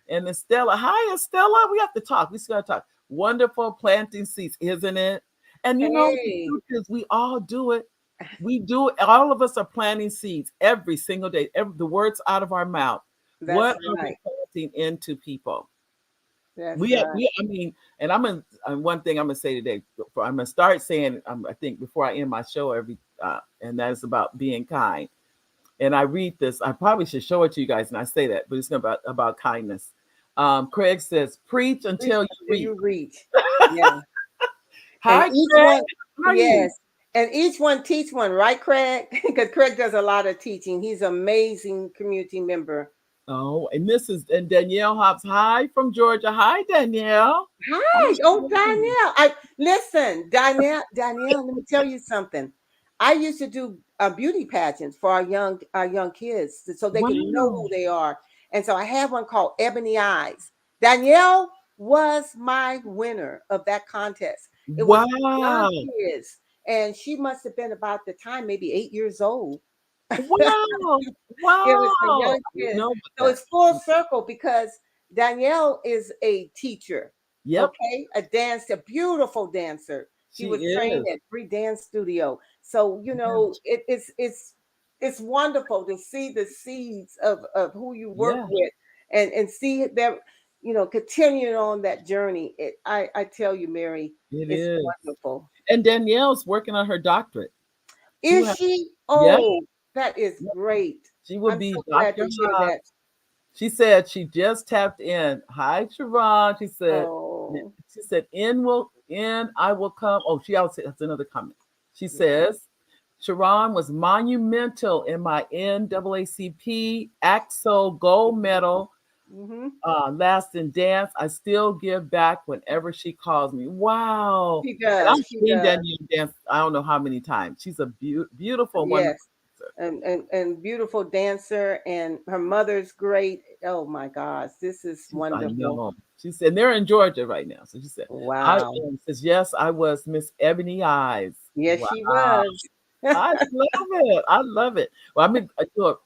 [SPEAKER 1] And Estella, hi, Estella. We have to talk. We still got to talk. Wonderful planting seeds, isn't it? And you know, the
[SPEAKER 2] Hey,
[SPEAKER 1] truth is, we all do it. We do it. All of us are planting seeds every single day. The words out of our mouth.
[SPEAKER 2] that's
[SPEAKER 1] What are we
[SPEAKER 2] right.
[SPEAKER 1] planting into people?
[SPEAKER 2] That's right.
[SPEAKER 1] I mean, and one thing I'm gonna say today. I'm gonna start saying, I think before I end my show and that is about being kind. And I read this. I probably should show it to you guys, and I say that, but it's about kindness. Craig says, preach
[SPEAKER 2] Reach
[SPEAKER 1] until you
[SPEAKER 2] until
[SPEAKER 1] reach.
[SPEAKER 2] you reach. Yeah. And
[SPEAKER 1] Hi,
[SPEAKER 2] each
[SPEAKER 1] Craig.
[SPEAKER 2] one,
[SPEAKER 1] How are you?
[SPEAKER 2] yes. And each one teach one, right, Craig? Because Craig does a lot of teaching. He's an amazing community member.
[SPEAKER 1] Oh, and this is and Danielle Hobbs. Hi from Georgia. Hi, Danielle. How
[SPEAKER 2] Hi.
[SPEAKER 1] are
[SPEAKER 2] Oh,
[SPEAKER 1] you?
[SPEAKER 2] Danielle. I listen, Danielle, let me tell you something. I used to do beauty pageants for our young kids so they can know
[SPEAKER 1] Wow.
[SPEAKER 2] who they are. And so I had one called Ebony Eyes. Danielle was my winner of that contest. It was young
[SPEAKER 1] Wow.
[SPEAKER 2] kids, and she must have been about the time maybe 8 years old.
[SPEAKER 1] Wow.
[SPEAKER 2] It was for
[SPEAKER 1] Wow.
[SPEAKER 2] young
[SPEAKER 1] I didn't
[SPEAKER 2] kids.
[SPEAKER 1] know about
[SPEAKER 2] So
[SPEAKER 1] that.
[SPEAKER 2] it's full circle because Danielle is a teacher,
[SPEAKER 1] Yep,
[SPEAKER 2] okay? A beautiful dancer. She
[SPEAKER 1] she
[SPEAKER 2] was trained
[SPEAKER 1] is.
[SPEAKER 2] at Free Dance Studio. So,
[SPEAKER 1] Yeah.
[SPEAKER 2] it's wonderful to see the seeds of who you work
[SPEAKER 1] Yeah,
[SPEAKER 2] with and see them, continuing on that journey. I tell you, Mary,
[SPEAKER 1] it
[SPEAKER 2] it's
[SPEAKER 1] is.
[SPEAKER 2] wonderful.
[SPEAKER 1] And Danielle's working on her doctorate. She will
[SPEAKER 2] Is
[SPEAKER 1] have,
[SPEAKER 2] she?
[SPEAKER 1] yeah,
[SPEAKER 2] Oh, that is
[SPEAKER 1] yeah.
[SPEAKER 2] great.
[SPEAKER 1] She will
[SPEAKER 2] I'm so
[SPEAKER 1] be
[SPEAKER 2] glad
[SPEAKER 1] Dr.
[SPEAKER 2] to hear
[SPEAKER 1] Hobbs.
[SPEAKER 2] that.
[SPEAKER 1] She said she just tapped in. Hi, Sharon.
[SPEAKER 2] Oh.
[SPEAKER 1] She said, in I will come. Oh, she also has another comment. She says, Sharon was monumental in my NAACP AXO gold medal
[SPEAKER 2] Mm-hmm.
[SPEAKER 1] last in dance. I still give back whenever she calls me. Wow.
[SPEAKER 2] She
[SPEAKER 1] And
[SPEAKER 2] does.
[SPEAKER 1] I've
[SPEAKER 2] She
[SPEAKER 1] seen
[SPEAKER 2] does.
[SPEAKER 1] Danielle dance, I don't know how many times. She's a beautiful, wonderful
[SPEAKER 2] Yes.
[SPEAKER 1] dancer.
[SPEAKER 2] And beautiful dancer, and her mother's great. Oh my gosh, this is
[SPEAKER 1] I
[SPEAKER 2] wonderful.
[SPEAKER 1] know. She said, and they're in Georgia right now. So she said, I
[SPEAKER 2] Wow.
[SPEAKER 1] says, yes, I was Miss Ebony Eyes.
[SPEAKER 2] Yes,
[SPEAKER 1] Wow.
[SPEAKER 2] she was.
[SPEAKER 1] I love it. I love it. Well, I mean,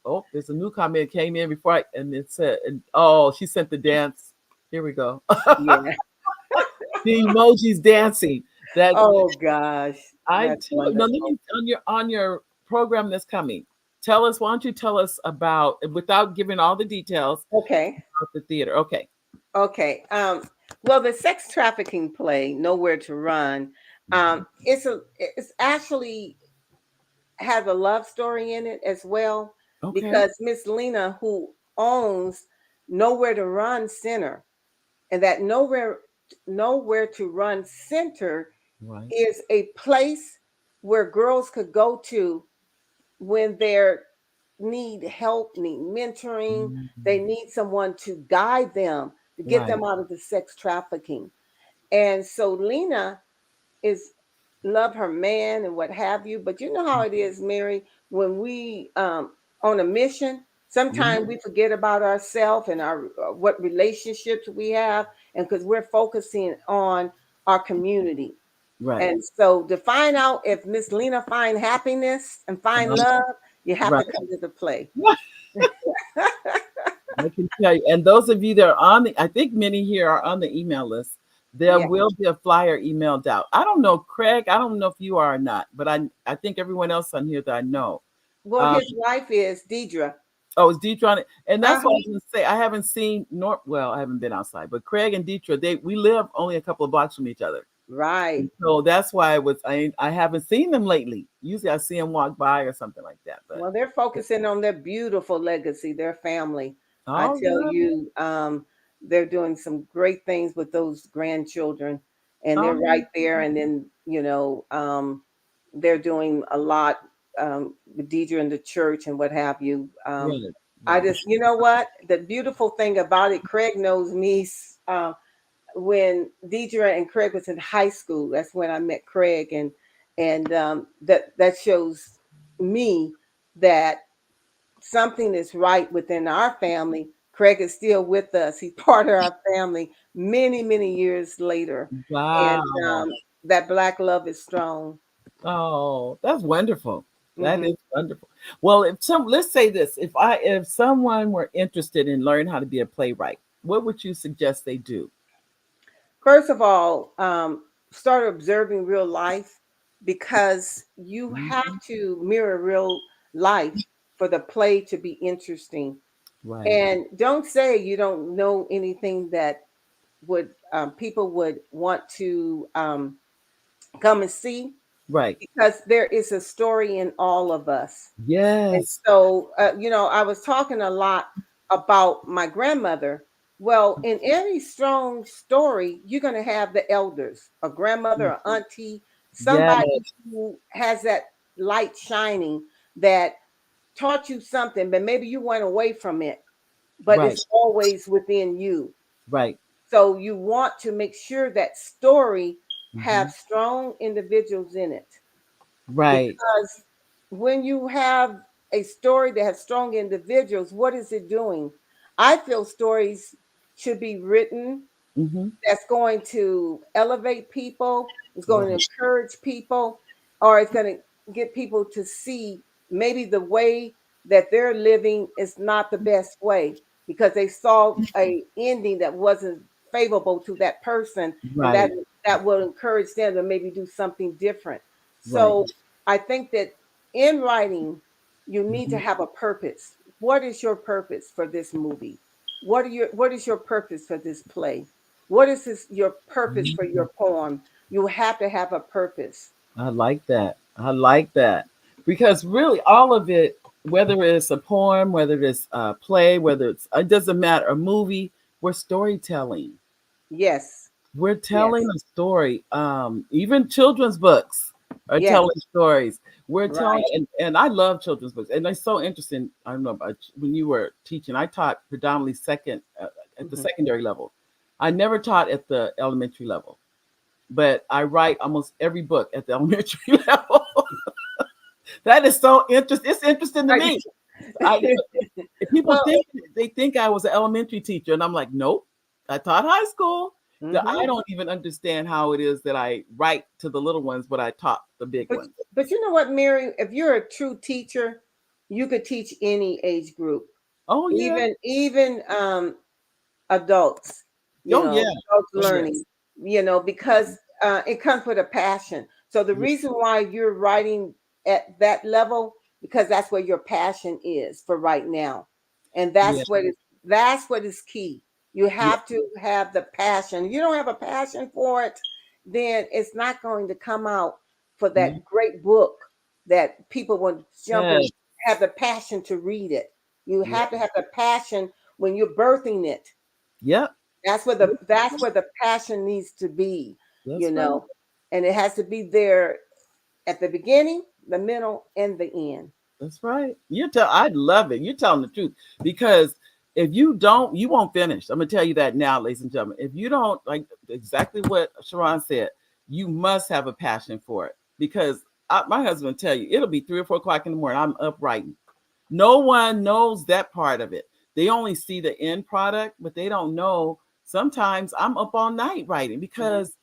[SPEAKER 1] oh, there's a new comment came in before and it said, and oh, she sent the dance. Here we go.
[SPEAKER 2] Yeah.
[SPEAKER 1] The emojis dancing. That
[SPEAKER 2] Oh gosh,
[SPEAKER 1] I
[SPEAKER 2] that's
[SPEAKER 1] tell no, let
[SPEAKER 2] wonderful.
[SPEAKER 1] me on your program that's coming. Tell us, why don't you tell us about without giving all the details
[SPEAKER 2] Okay.
[SPEAKER 1] about the theater? Okay.
[SPEAKER 2] Okay. Well, the sex trafficking play, Nowhere to Run,
[SPEAKER 1] Mhm.
[SPEAKER 2] it's actually has a love story in it as well,
[SPEAKER 1] Okay.
[SPEAKER 2] because Miss Lena, who owns Nowhere to Run Center, and that Nowhere to Run Center
[SPEAKER 1] Right.
[SPEAKER 2] is a place where girls could go to when they need help, need mentoring, they
[SPEAKER 1] Mhm.
[SPEAKER 2] need someone to guide them to get
[SPEAKER 1] Right.
[SPEAKER 2] them out of the sex trafficking. And so Lena is love her man and what have you, but you know how it is, Mary, when we on a mission,
[SPEAKER 1] Mhm.
[SPEAKER 2] sometimes we forget about ourselves and our what relationships we have, and because we're focusing on our community.
[SPEAKER 1] Right.
[SPEAKER 2] And so to find out if Miss Lena find happiness and find love, you have
[SPEAKER 1] Right.
[SPEAKER 2] to come to the play.
[SPEAKER 1] I can tell you. And those of you that are on the, I think many here are on the email list. There
[SPEAKER 2] Yeah.
[SPEAKER 1] will be a flyer emailed out. I don't know, Craig. I don't know if you are or not, but I think everyone else on here that I know.
[SPEAKER 2] Well,
[SPEAKER 1] Um,
[SPEAKER 2] his wife is Deidre.
[SPEAKER 1] oh, it's Deetra on it, and that's what I
[SPEAKER 2] Uh-huh.
[SPEAKER 1] was going to say. I haven't seen nor well, I haven't been outside, but Craig and Deetra, we live only a couple of blocks from each other.
[SPEAKER 2] Right.
[SPEAKER 1] And so that's why I haven't seen them lately. Usually I see them walk by or something like that. But
[SPEAKER 2] Well, they're focusing on their beautiful legacy, their family. I
[SPEAKER 1] all
[SPEAKER 2] tell
[SPEAKER 1] right,
[SPEAKER 2] you, they're doing some great things with those grandchildren, and they're
[SPEAKER 1] all
[SPEAKER 2] right there. And then, they're doing a lot with Deidre in the church and what have you.
[SPEAKER 1] right,
[SPEAKER 2] I
[SPEAKER 1] right,
[SPEAKER 2] just, you know what? The beautiful thing about it, Craig knows me. When Deidre and Craig was in high school, that's when I met Craig, and that shows me that something is right within our family. Craig is still with us. He's part of our family many, many years later. And
[SPEAKER 1] wow.
[SPEAKER 2] that black love is strong.
[SPEAKER 1] Oh, that's wonderful. That
[SPEAKER 2] Hmm.
[SPEAKER 1] is wonderful. Well, let's say this: if someone were interested in learning how to be a playwright, what would you suggest they do?
[SPEAKER 2] First of all, start observing real life, because you have
[SPEAKER 1] Mhm.
[SPEAKER 2] to mirror real life for the play to be interesting.
[SPEAKER 1] Right,
[SPEAKER 2] And don't say you don't know anything that would people would want to come and see,
[SPEAKER 1] right.
[SPEAKER 2] because there is a story in all of us. And
[SPEAKER 1] Yes.
[SPEAKER 2] so, I was talking a lot about my grandmother, Well, in any strong story, you're going to have the elders, a grandmother, or auntie,
[SPEAKER 1] Yes.
[SPEAKER 2] somebody who has that light shining that taught you something, but maybe you went away from it, but
[SPEAKER 1] Right.
[SPEAKER 2] it's always within you.
[SPEAKER 1] Right.
[SPEAKER 2] So you want to make sure that story
[SPEAKER 1] Hmm.
[SPEAKER 2] have strong individuals in it,
[SPEAKER 1] Right.
[SPEAKER 2] because when you have a story that has strong individuals, what is it doing? I feel stories should be written
[SPEAKER 1] Hmm.
[SPEAKER 2] that's going to elevate people, it's going to
[SPEAKER 1] Right.
[SPEAKER 2] encourage people, or it's going to get people to see maybe the way that they're living is not the best way because they saw a ending that wasn't favorable to that person, and that
[SPEAKER 1] Right.
[SPEAKER 2] that will encourage them to maybe do something different.
[SPEAKER 1] Right.
[SPEAKER 2] So I think that in writing you need to
[SPEAKER 1] Hmm.
[SPEAKER 2] have a purpose. What is your purpose for this movie? What is your purpose for this play? What is your purpose for your poem? You have to have a purpose.
[SPEAKER 1] I like that. I like that. Because really, all of it, whether it's a poem, whether it's a play, whether it doesn't matter, a movie, we're storytelling.
[SPEAKER 2] Yes,
[SPEAKER 1] We're telling
[SPEAKER 2] yes,
[SPEAKER 1] a story. Even children's books are
[SPEAKER 2] yes,
[SPEAKER 1] telling stories. We're telling,
[SPEAKER 2] right.
[SPEAKER 1] and I love children's books, and it's so interesting. I don't know about when you were teaching. I taught predominantly second at the
[SPEAKER 2] Hmm.
[SPEAKER 1] secondary level. I never taught at the elementary level, but I write almost every book at the elementary level. That is so interesting. It's interesting to
[SPEAKER 2] Right.
[SPEAKER 1] me. I People
[SPEAKER 2] Well,
[SPEAKER 1] think I was an elementary teacher, and I'm like, nope. I taught high school. That I
[SPEAKER 2] hmm
[SPEAKER 1] don't even understand how it is that I write to the little ones, but I taught the big
[SPEAKER 2] but
[SPEAKER 1] ones.
[SPEAKER 2] but you know what, Mary? If you're a true teacher, you could teach any age group,
[SPEAKER 1] Oh yeah.
[SPEAKER 2] even adults,
[SPEAKER 1] Oh yeah.
[SPEAKER 2] adults
[SPEAKER 1] Oh
[SPEAKER 2] learning,
[SPEAKER 1] yes.
[SPEAKER 2] because it comes with a passion. So the
[SPEAKER 1] Yeah.
[SPEAKER 2] reason why you're writing at that level, because that's where your passion is for right now. And
[SPEAKER 1] Yeah.
[SPEAKER 2] that's what is key. You
[SPEAKER 1] Yeah.
[SPEAKER 2] have to have the passion. If you don't have a passion for it, then it's not going to come out for that great book that people will jump and
[SPEAKER 1] Yes.
[SPEAKER 2] have the passion to read it. You
[SPEAKER 1] Yeah.
[SPEAKER 2] have to have the passion when you're birthing it.
[SPEAKER 1] Yep.
[SPEAKER 2] That's where the passion needs to be, you
[SPEAKER 1] That's right.
[SPEAKER 2] know, and it has to be there at the beginning, the middle, and the end.
[SPEAKER 1] That's right. I love it. You're telling the truth because if you don't, you won't finish. I'm gonna tell you that now, ladies and gentlemen. If you don't like exactly what Sharron said, you must have a passion for it because my husband will tell you it'll be 3 or 4 o'clock in the morning. I'm up writing. No one knows that part of it. They only see the end product, but they don't know. Sometimes I'm up all night writing
[SPEAKER 2] Mhm.
[SPEAKER 1] because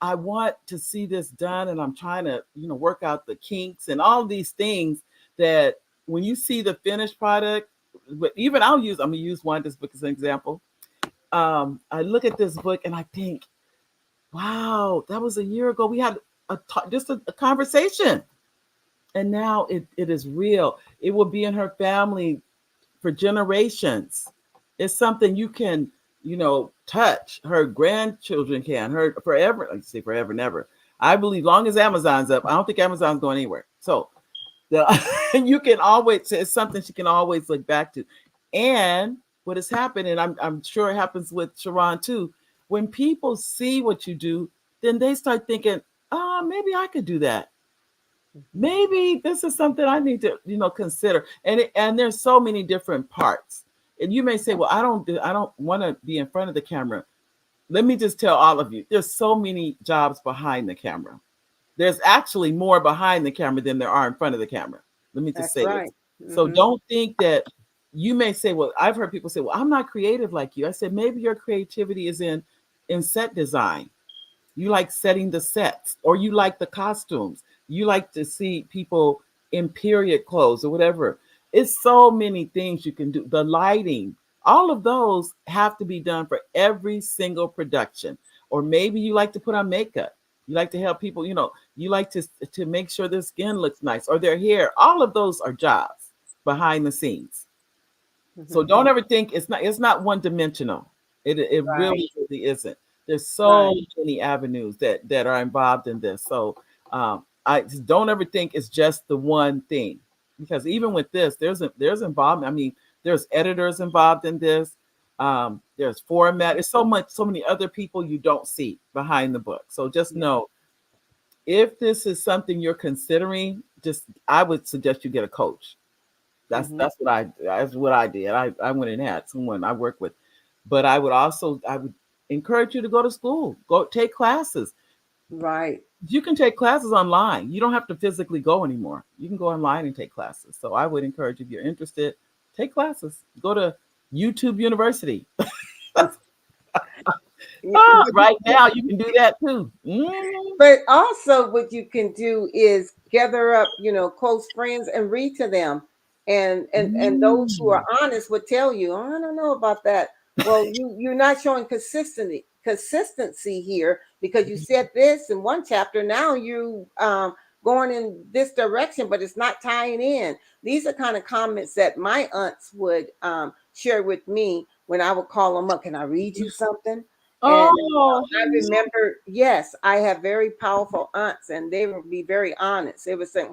[SPEAKER 1] I want to see this done and I'm trying to, work out the kinks and all these things that when you see the finished product, but even I'm gonna use one this book as an example. I look at this book and I think, wow, that was a year ago. We had just a conversation, and now it is real. It will be in her family for generations. It's something you can, touch. Her grandchildren can. Her forever. Like say forever, never. I believe long as Amazon's up, I don't think Amazon's going anywhere. So the you can always it's something she can always look back to. And what has happened, and I'm sure it happens with Sharon too, when people see what you do, then they start thinking, oh, maybe I could do that.
[SPEAKER 2] Mhm.
[SPEAKER 1] Maybe this is something I need to, consider. And there's so many different parts. And you may say, well, I don't want to be in front of the camera. Let me just tell all of you, there's so many jobs behind the camera. There's actually more behind the camera than there are in front of the camera. Let me just
[SPEAKER 2] That's
[SPEAKER 1] say this.
[SPEAKER 2] right.
[SPEAKER 1] So
[SPEAKER 2] Hmm.
[SPEAKER 1] don't think that you may say, well, I've heard people say, well, I'm not creative like you. I said, maybe your creativity is in set design. You like setting the sets, or you like the costumes. You like to see people in period clothes or whatever. It's so many things you can do. The lighting, all of those have to be done for every single production. Or maybe you like to put on makeup. You like to help people, you like to make sure their skin looks nice or their hair. All of those are jobs behind the scenes. So
[SPEAKER 2] Hmm.
[SPEAKER 1] don't ever think it's not one dimensional. It
[SPEAKER 2] Right.
[SPEAKER 1] really isn't. There's so
[SPEAKER 2] Right.
[SPEAKER 1] many avenues that are involved in this. So I just don't ever think it's just the one thing, because even with this, there's involvement. I mean, there's editors involved in this. There's format. There's so many other people you don't see behind the book. So just
[SPEAKER 2] Yeah.
[SPEAKER 1] know, if this is something you're considering, just I would suggest you get a coach.
[SPEAKER 2] Mm-hmm.
[SPEAKER 1] That's what I did. I went and had someone I work with, but I would encourage you to go to school, go take classes.
[SPEAKER 2] Right.
[SPEAKER 1] You can take classes online. You don't have to physically go anymore. You can go online and take classes. So I would encourage, if you're interested, take classes. Go to YouTube University.
[SPEAKER 2] Yeah, but
[SPEAKER 1] Right now you can do that too. Mhm.
[SPEAKER 2] but also what you can do is gather up, close friends and read to them. And those who are
[SPEAKER 1] Mm.
[SPEAKER 2] honest would tell you, oh, I don't know about that. Well, you're not showing consistency here, because you said this in one chapter. Now you going in this direction, but it's not tying in. These are kind of comments that my aunts would share with me when I would call them up. Can I read you something? And
[SPEAKER 1] Oh,
[SPEAKER 2] I remember, yes, I have very powerful aunts, and they would be very honest. They would say,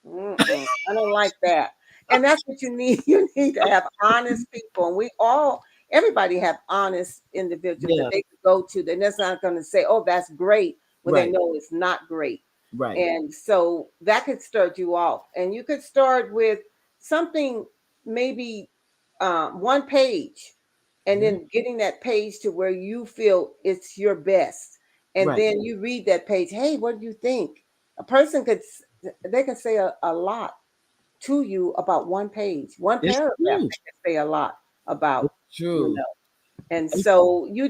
[SPEAKER 2] "Mm-mm, I don't like that." And that's what you need. You need to have honest people. And everybody have honest individuals that
[SPEAKER 1] yeah,
[SPEAKER 2] they could go to. They're just not going to say, oh, that's great, when they
[SPEAKER 1] right,
[SPEAKER 2] know it's not great.
[SPEAKER 1] right.
[SPEAKER 2] And so that could start you off. And you could start with something, maybe one page, and
[SPEAKER 1] Yeah,
[SPEAKER 2] then getting that page to where you feel it's your best. And
[SPEAKER 1] right.
[SPEAKER 2] then you read that page. Hey, what do you think? A person they can say a lot to you about one page, one
[SPEAKER 1] It's
[SPEAKER 2] paragraph.
[SPEAKER 1] true.
[SPEAKER 2] They can say a lot about,
[SPEAKER 1] It's
[SPEAKER 2] you
[SPEAKER 1] true.
[SPEAKER 2] know. And
[SPEAKER 1] It's,
[SPEAKER 2] so you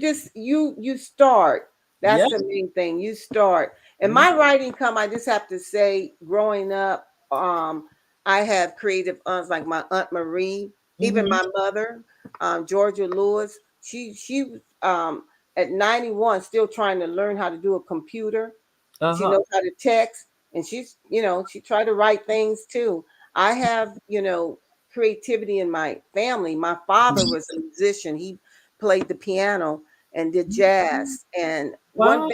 [SPEAKER 2] start. That's
[SPEAKER 1] yeah.
[SPEAKER 2] the main thing. You start. And
[SPEAKER 1] Mhm.
[SPEAKER 2] my writing come, I just have to say, growing up, I have creative aunts like my Aunt Marie, even
[SPEAKER 1] Mhm.
[SPEAKER 2] my mother, Georgia Lewis. She was at 91 still trying to learn how to do a computer. She
[SPEAKER 1] Uh-huh.
[SPEAKER 2] knows how to text, and she tried to write things too. I have, creativity in my family. My father was a musician. He played the piano and did
[SPEAKER 1] Mhm.
[SPEAKER 2] jazz. And
[SPEAKER 1] Wow.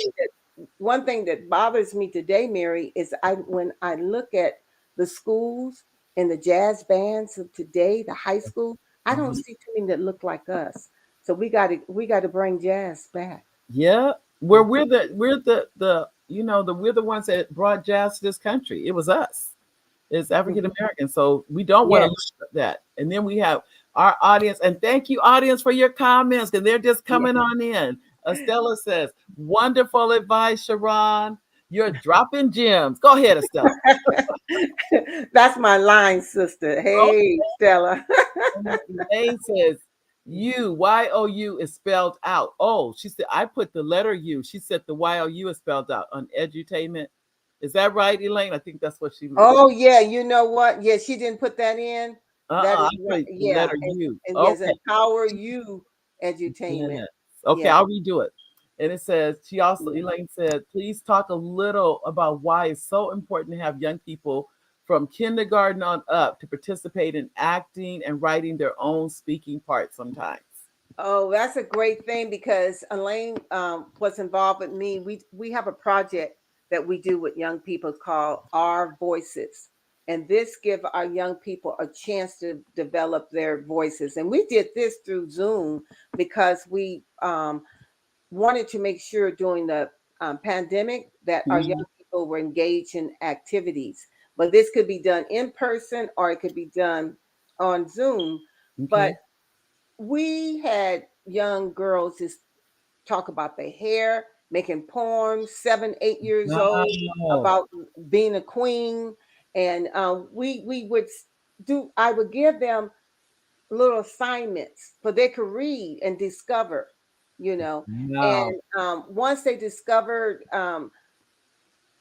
[SPEAKER 2] one thing that bothers me today, Mary, is when I look at the schools and the jazz bands of today, the high school, I don't
[SPEAKER 1] Mhm.
[SPEAKER 2] see too many that look like us. So we got to bring jazz back.
[SPEAKER 1] Yeah. Where
[SPEAKER 2] Mhm.
[SPEAKER 1] we're the ones that brought jazz to this country. It was us. It's African
[SPEAKER 2] Mhm.
[SPEAKER 1] American. So we don't want to
[SPEAKER 2] Yes,
[SPEAKER 1] lose that. And then we have our audience. And thank you, audience, for your comments. And they're just
[SPEAKER 2] yes.
[SPEAKER 1] coming on in. Estella says, wonderful advice, Sharon. You're dropping gems. Go ahead, Estella.
[SPEAKER 2] That's my line, sister.
[SPEAKER 1] Oh,
[SPEAKER 2] Hey, Stella.
[SPEAKER 1] and then Elaine says, YOU is spelled out. Oh, she said, I put the letter U. She said the YOU is spelled out on edutainment. Is that right, Elaine? I think that's what she was.
[SPEAKER 2] Oh yeah, you know what? Yeah, she didn't put that in. That
[SPEAKER 1] I
[SPEAKER 2] is right.
[SPEAKER 1] put the
[SPEAKER 2] Yeah,
[SPEAKER 1] letter U.
[SPEAKER 2] and yes,
[SPEAKER 1] Okay.
[SPEAKER 2] empower you edutainment.
[SPEAKER 1] Yes. Okay,
[SPEAKER 2] Yeah.
[SPEAKER 1] I'll redo it. And it says,
[SPEAKER 2] Yeah.
[SPEAKER 1] Elaine said, please talk a little about why it's so important to have young people from kindergarten on up to participate in acting and writing their own speaking parts sometimes.
[SPEAKER 2] Oh, that's a great thing, because Elaine was involved with me. We have a project that we do with young people called Our Voices, and this give our young people a chance to develop their voices. And we did this through Zoom because we wanted to make sure during the pandemic that our young
[SPEAKER 1] Mhm.
[SPEAKER 2] people were engaged in activities. But this could be done in person or it could be done on Zoom. But
[SPEAKER 1] Okay.
[SPEAKER 2] we had young girls just talk about their hair, making poems, 7, 8 years old,
[SPEAKER 1] Wow.
[SPEAKER 2] about being a queen. And we would do, I would give them little assignments so they could read and discover, you know.
[SPEAKER 1] Wow.
[SPEAKER 2] And once they discovered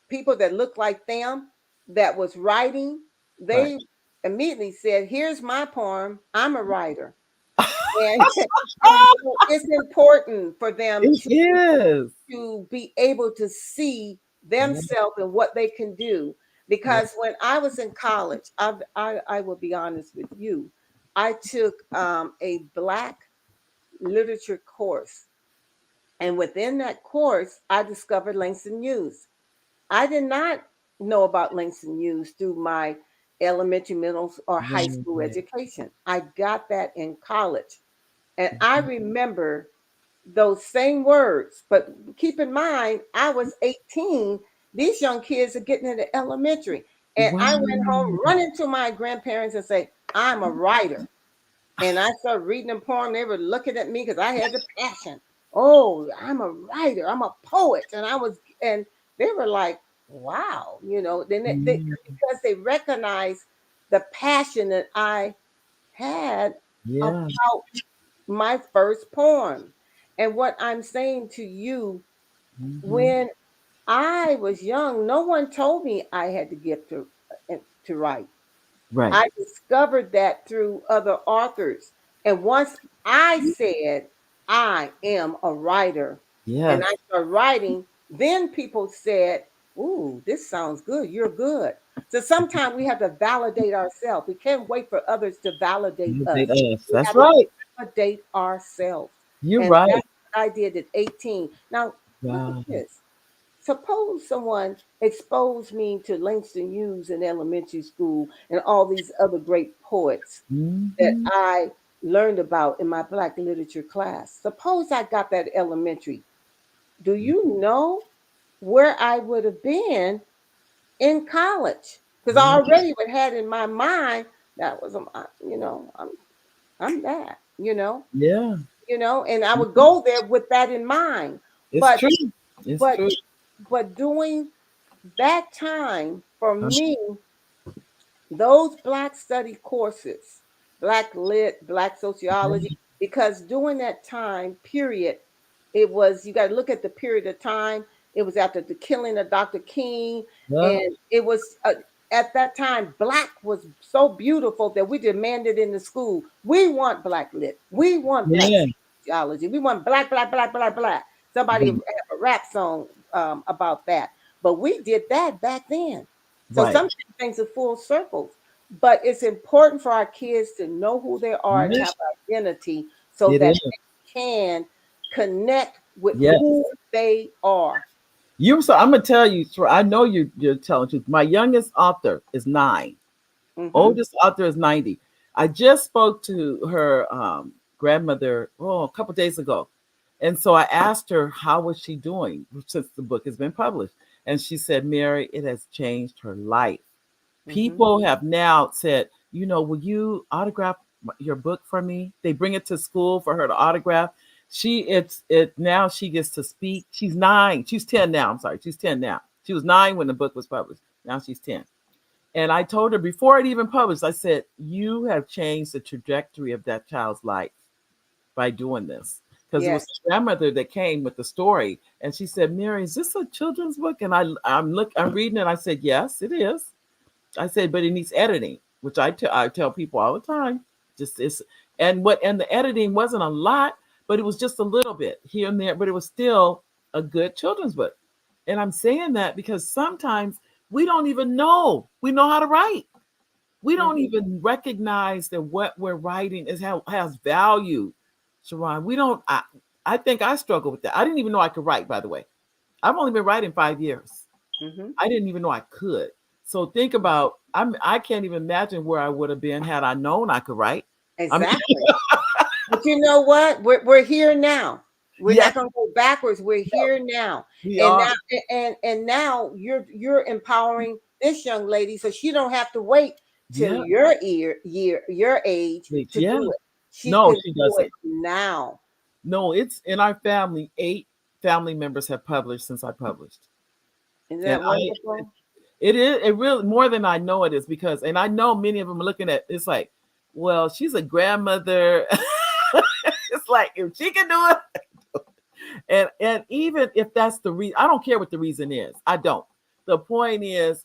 [SPEAKER 2] people that looked like them that was writing,
[SPEAKER 1] Right.
[SPEAKER 2] they immediately said, here's my poem, I'm a writer. And and so it's important for them
[SPEAKER 1] It is.
[SPEAKER 2] to be able to see
[SPEAKER 1] Yeah.
[SPEAKER 2] themselves and what they can do.
[SPEAKER 1] Yeah.
[SPEAKER 2] Because when I was in college, I will be honest with you, I took a Black literature course, and within that course, I discovered Langston Hughes. I did not know about Langston Hughes through my elementary, middle, or high school
[SPEAKER 1] Right.
[SPEAKER 2] education. I got that in college. And I remember those same words, but keep in mind, I was 18. These young kids are getting into elementary. And I went home
[SPEAKER 1] Wow.
[SPEAKER 2] running to my grandparents and say, I'm a writer. And I started reading a poem. They were looking at me because I had the passion. Oh, I'm a writer. I'm a poet. And they were like, wow, then
[SPEAKER 1] Mm,
[SPEAKER 2] because they recognized the passion that I had
[SPEAKER 1] yeah.
[SPEAKER 2] about my first poem. And what I'm saying to you,
[SPEAKER 1] Hmm.
[SPEAKER 2] when I was young, no one told me I had the gift to write.
[SPEAKER 1] Right.
[SPEAKER 2] I discovered that through other authors. And once I said, I am a writer, and
[SPEAKER 1] Yes.
[SPEAKER 2] I started writing, then people said, ooh, this sounds good. You're good. So sometimes we have to validate ourselves. We can't wait for others to validate
[SPEAKER 1] Validate
[SPEAKER 2] us.
[SPEAKER 1] us.
[SPEAKER 2] We
[SPEAKER 1] That's
[SPEAKER 2] have to
[SPEAKER 1] right.
[SPEAKER 2] validate ourselves.
[SPEAKER 1] You're
[SPEAKER 2] And
[SPEAKER 1] right.
[SPEAKER 2] that's what I did at 18. Now, look at
[SPEAKER 1] Wow.
[SPEAKER 2] this. Suppose someone exposed me to Langston Hughes in elementary school and all these other great poets that
[SPEAKER 1] Hmm.
[SPEAKER 2] I learned about in my Black literature class. Suppose I got that elementary. Do you know where I would have been in college? Because I
[SPEAKER 1] Yeah.
[SPEAKER 2] already would had in my mind that was, I'm that,
[SPEAKER 1] Yeah.
[SPEAKER 2] and I would go there with that in mind.
[SPEAKER 1] It's
[SPEAKER 2] But
[SPEAKER 1] true. It's
[SPEAKER 2] but
[SPEAKER 1] true.
[SPEAKER 2] but doing that time for
[SPEAKER 1] Uh,
[SPEAKER 2] me, those Black study courses, Black lit, Black sociology, because during that time period, it was, you got to look at the period of time. It was after the killing of Dr. King,
[SPEAKER 1] yeah.
[SPEAKER 2] and it was at that time, Black was so beautiful that we demanded in the school, we want Black lit, we want Black
[SPEAKER 1] Yeah.
[SPEAKER 2] sociology, we want Black, Black, Black, Black, Black. Somebody
[SPEAKER 1] Right.
[SPEAKER 2] have a rap song about that, but we did that back then. So
[SPEAKER 1] Right.
[SPEAKER 2] sometimes things are full circles, but it's important for our kids to know who they are and have identity so
[SPEAKER 1] It
[SPEAKER 2] that
[SPEAKER 1] is.
[SPEAKER 2] they can connect with
[SPEAKER 1] Yes.
[SPEAKER 2] who they are.
[SPEAKER 1] You. So I'm gonna tell you. I know you're telling the truth. My youngest author is 9.
[SPEAKER 2] Mm-hmm.
[SPEAKER 1] Oldest author is 90. I just spoke to her grandmother a couple days ago. And so I asked her how was she doing since the book has been published. And she said, Mary, it has changed her life.
[SPEAKER 2] Mm-hmm.
[SPEAKER 1] People have now said, will you autograph your book for me? They bring it to school for her to autograph. Now she gets to speak. She's 9. She's 10 now. I'm sorry. She's 10 now. She was 9 when the book was published. Now she's 10. And I told her before it even published, I said, you have changed the trajectory of that child's life by doing this. Because it was
[SPEAKER 2] Yes.
[SPEAKER 1] the grandmother that came with the story. And she said, Mary, is this a children's book? And I'm reading it. I said, yes, it is. I said, but it needs editing, which I tell people all the time. Just it's and the editing wasn't a lot, but it was just a little bit here and there, but it was still a good children's book. And I'm saying that because sometimes we don't even know. We know how to write. We don't
[SPEAKER 2] Mm-hmm.
[SPEAKER 1] even recognize that what we're writing has value. Sharon, we don't I think I struggle with that. I didn't even know I could write, by the way. I've only been writing 5 years.
[SPEAKER 2] Mm-hmm.
[SPEAKER 1] I didn't even know I could. So think about I can't even imagine where I would have been had I known I could write. I mean,
[SPEAKER 2] Exactly. But you know what? We're here now. We're
[SPEAKER 1] yes,
[SPEAKER 2] not going to go backwards. We're here now,
[SPEAKER 1] we
[SPEAKER 2] and
[SPEAKER 1] are.
[SPEAKER 2] now and now you're empowering this young lady, so she don't have to wait till
[SPEAKER 1] Yeah,
[SPEAKER 2] your age to
[SPEAKER 1] yeah.
[SPEAKER 2] do it. She
[SPEAKER 1] No,
[SPEAKER 2] can
[SPEAKER 1] she
[SPEAKER 2] do it
[SPEAKER 1] doesn't.
[SPEAKER 2] now.
[SPEAKER 1] No, it's in our family. 8 family members have published since I published,
[SPEAKER 2] Isn't
[SPEAKER 1] and
[SPEAKER 2] that wonderful?
[SPEAKER 1] it is it really more than I know it is because, and I know many of them are looking at it's like, well, she's a grandmother. It's like if she can do it, and even if that's the reason, I don't care what the reason is. I don't. The point is,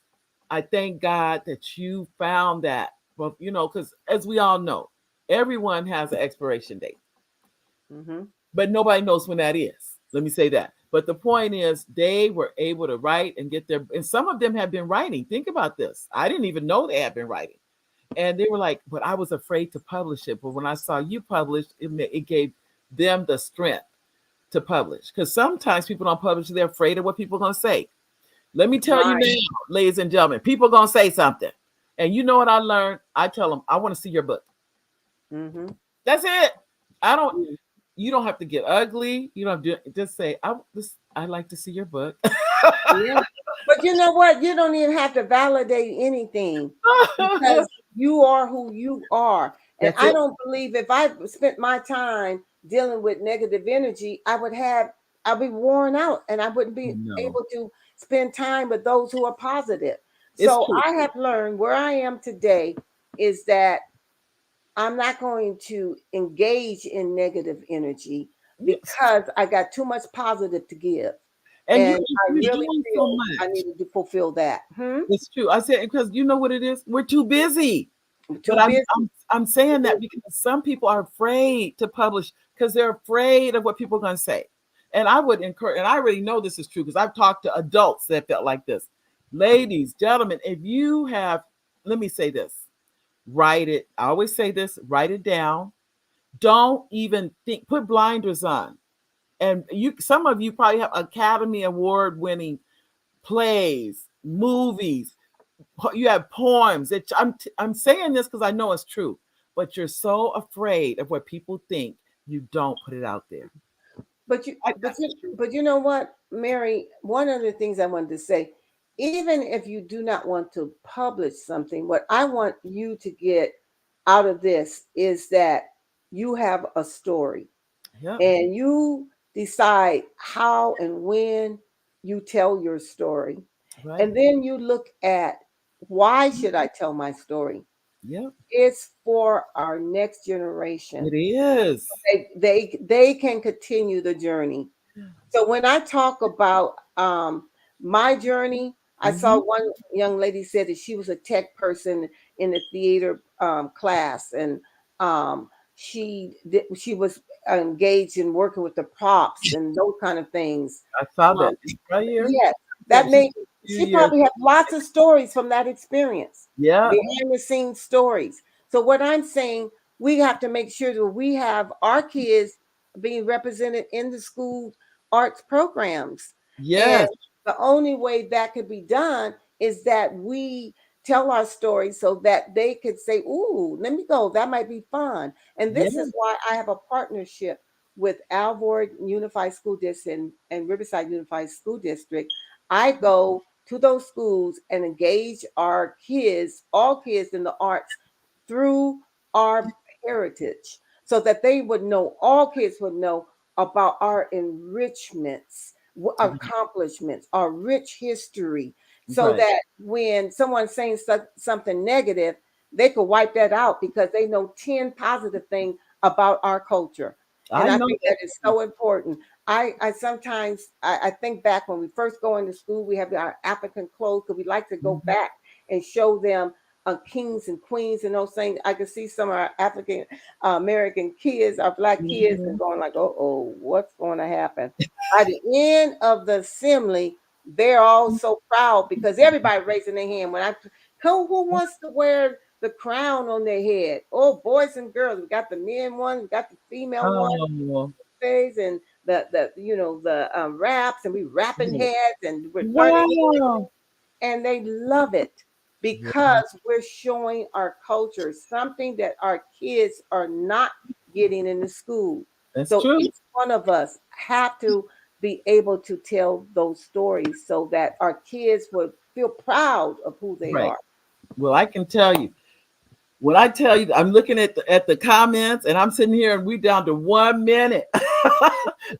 [SPEAKER 1] I thank God that you found that. Well, because as we all know, everyone has an expiration date,
[SPEAKER 2] Mm-hmm.
[SPEAKER 1] but nobody knows when that is. Let me say that. But the point is, they were able to write and get their, and some of them have been writing. Think about this. I didn't even know they had been writing. And they were like, but I was afraid to publish it. But when I saw you publish, it gave them the strength to publish. Because sometimes people don't publish, they're afraid of what people are going to say. Let me tell you
[SPEAKER 2] Right.
[SPEAKER 1] now, ladies and gentlemen, people are going to say something. And you know what I learned? I tell them, I want to see your book.
[SPEAKER 2] Mm-hmm.
[SPEAKER 1] That's it. I don't.
[SPEAKER 2] Mm.
[SPEAKER 1] You don't have to get ugly. You don't have to just say, I like to see your book.
[SPEAKER 2] Yeah. But you know what? You don't even have to validate anything because you are who you are. And
[SPEAKER 1] That's
[SPEAKER 2] I
[SPEAKER 1] it.
[SPEAKER 2] don't believe if I spent my time dealing with negative energy, I'd be worn out and I wouldn't be
[SPEAKER 1] No,
[SPEAKER 2] able to spend time with those who are positive.
[SPEAKER 1] it's
[SPEAKER 2] So
[SPEAKER 1] true.
[SPEAKER 2] I have learned where I am today is that I'm not going to engage in negative energy
[SPEAKER 1] Yes.
[SPEAKER 2] because I got too much positive to give.
[SPEAKER 1] And
[SPEAKER 2] And I
[SPEAKER 1] you're
[SPEAKER 2] really
[SPEAKER 1] doing so
[SPEAKER 2] feel I
[SPEAKER 1] much.
[SPEAKER 2] needed to fulfill that.
[SPEAKER 1] It's true. I said because you know what it is. We're too busy.
[SPEAKER 2] I'm
[SPEAKER 1] But
[SPEAKER 2] too busy.
[SPEAKER 1] I'm saying that because some people are afraid to publish because they're afraid of what people are going to say. And I would encourage, and I already know this is true because I've talked to adults that felt like this. Ladies, gentlemen, if you have, let me say this, write it. I always say this, write it down. Don't even think, put blinders on. And some of you probably have Academy Award winning plays, movies, you have poems. I'm saying this because I know it's true, but you're so afraid of what people think you don't put it out there.
[SPEAKER 2] But
[SPEAKER 1] That's true.
[SPEAKER 2] but you know what, Mary? One of the things I wanted to say, even if you do not want to publish something, what I want you to get out of this is that you have a story
[SPEAKER 1] Yep.
[SPEAKER 2] and you decide how and when you tell your story.
[SPEAKER 1] Right.
[SPEAKER 2] And then you look at why should I tell my story?
[SPEAKER 1] Yep.
[SPEAKER 2] It's for our next generation.
[SPEAKER 1] It is.
[SPEAKER 2] They can continue the journey. So when I talk about my journey, I saw
[SPEAKER 1] Mm-hmm.
[SPEAKER 2] one young lady said that she was a tech person in the theater class, and she was engaged in working with the props and those kind of things.
[SPEAKER 1] I saw
[SPEAKER 2] Um,
[SPEAKER 1] that right here.
[SPEAKER 2] yes,
[SPEAKER 1] Said
[SPEAKER 2] that
[SPEAKER 1] she's
[SPEAKER 2] made
[SPEAKER 1] a few
[SPEAKER 2] she
[SPEAKER 1] years.
[SPEAKER 2] probably had lots of stories from that experience,
[SPEAKER 1] Yeah.
[SPEAKER 2] behind the scenes stories. So what I'm saying, we have to make sure that we have our kids being represented in the school arts programs. And
[SPEAKER 1] Yes.
[SPEAKER 2] the only way that could be done is that we tell our stories so that they could say, "Ooh, let me go. That might be fun." And this is
[SPEAKER 1] Yes.
[SPEAKER 2] why I have a partnership with Alvord Unified School District and Riverside Unified School District. I go to those schools and engage our kids, all kids in the arts through our heritage so that they would know, all kids would know about our enrichments, accomplishments, our rich history, so
[SPEAKER 1] Right.
[SPEAKER 2] that when someone's saying something negative, they could wipe that out because they know 10 positive things about our culture. And
[SPEAKER 1] I
[SPEAKER 2] I
[SPEAKER 1] know
[SPEAKER 2] think
[SPEAKER 1] that.
[SPEAKER 2] that is so important. I sometimes I think back when we first go into school, we have our African clothes because we like to go
[SPEAKER 1] Mhm.
[SPEAKER 2] back and show them kings and queens and those things. I can see some of our African American kids, our black kids, and
[SPEAKER 1] Mhm.
[SPEAKER 2] going like, "Oh, what's going to happen?" By the end of the assembly, they're all so proud because everybody raising their hand. When I who wants to wear the crown on their head? Oh, boys and girls, we got the men one, we got the female one,
[SPEAKER 1] Oh,
[SPEAKER 2] phase, and the the wraps, and we wrapping
[SPEAKER 1] yeah.
[SPEAKER 2] heads and we're learning,
[SPEAKER 1] Wow.
[SPEAKER 2] and they love it
[SPEAKER 1] Yeah,
[SPEAKER 2] because we're showing our culture, something that our kids are not getting in the school.
[SPEAKER 1] that's
[SPEAKER 2] So
[SPEAKER 1] true.
[SPEAKER 2] each one of us have to be able to tell those stories so that our kids would feel proud of who they
[SPEAKER 1] Right.
[SPEAKER 2] are.
[SPEAKER 1] Well, I can tell you. When I tell you, I'm looking at the comments, and I'm sitting here, and we down to 1 minute.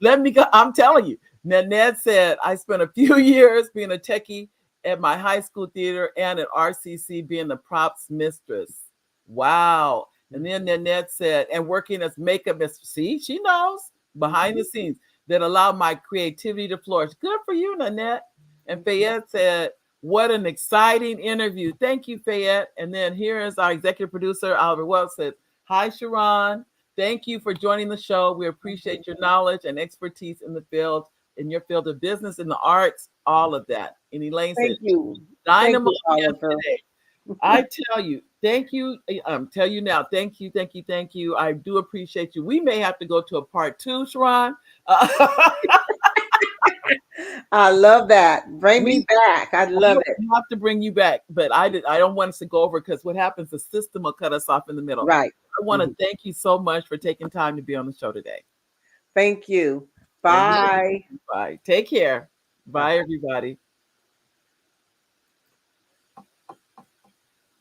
[SPEAKER 1] Let me go. I'm telling you. Nanette said, I spent a few years being a techie at my high school theater and at RCC being the props mistress. Wow. And then Nanette said, and working as makeup mistress. See, she knows behind the
[SPEAKER 2] Mhm.
[SPEAKER 1] scenes that allowed my creativity to flourish. Good for you, Nanette. And Fayette said, what an exciting interview. Thank you, Fayette. And then here is our executive producer, Oliver Wells says, hi, Sharron. Thank you for joining the show. We appreciate your knowledge and expertise in the field, in your field of business, in the arts, all of that. And Elaine said,
[SPEAKER 2] Thank you. Thank
[SPEAKER 1] dynamo
[SPEAKER 2] you, Oliver.
[SPEAKER 1] yesterday. I tell you, thank you. Tell you now, thank you, thank you, thank you. I do appreciate you. We may have to go to a part two, Sharron. Uh,
[SPEAKER 2] I love that. Bring me
[SPEAKER 1] We
[SPEAKER 2] back. I love it.
[SPEAKER 1] have to bring you back, but I don't want us to go over because what happens, the system will cut us off in the middle.
[SPEAKER 2] Right.
[SPEAKER 1] I want to
[SPEAKER 2] Mhm.
[SPEAKER 1] thank you so much for taking time to be on the show today.
[SPEAKER 2] Thank you.
[SPEAKER 1] And
[SPEAKER 2] Bye.
[SPEAKER 1] bye. Take care.
[SPEAKER 2] Bye.
[SPEAKER 1] Bye, everybody.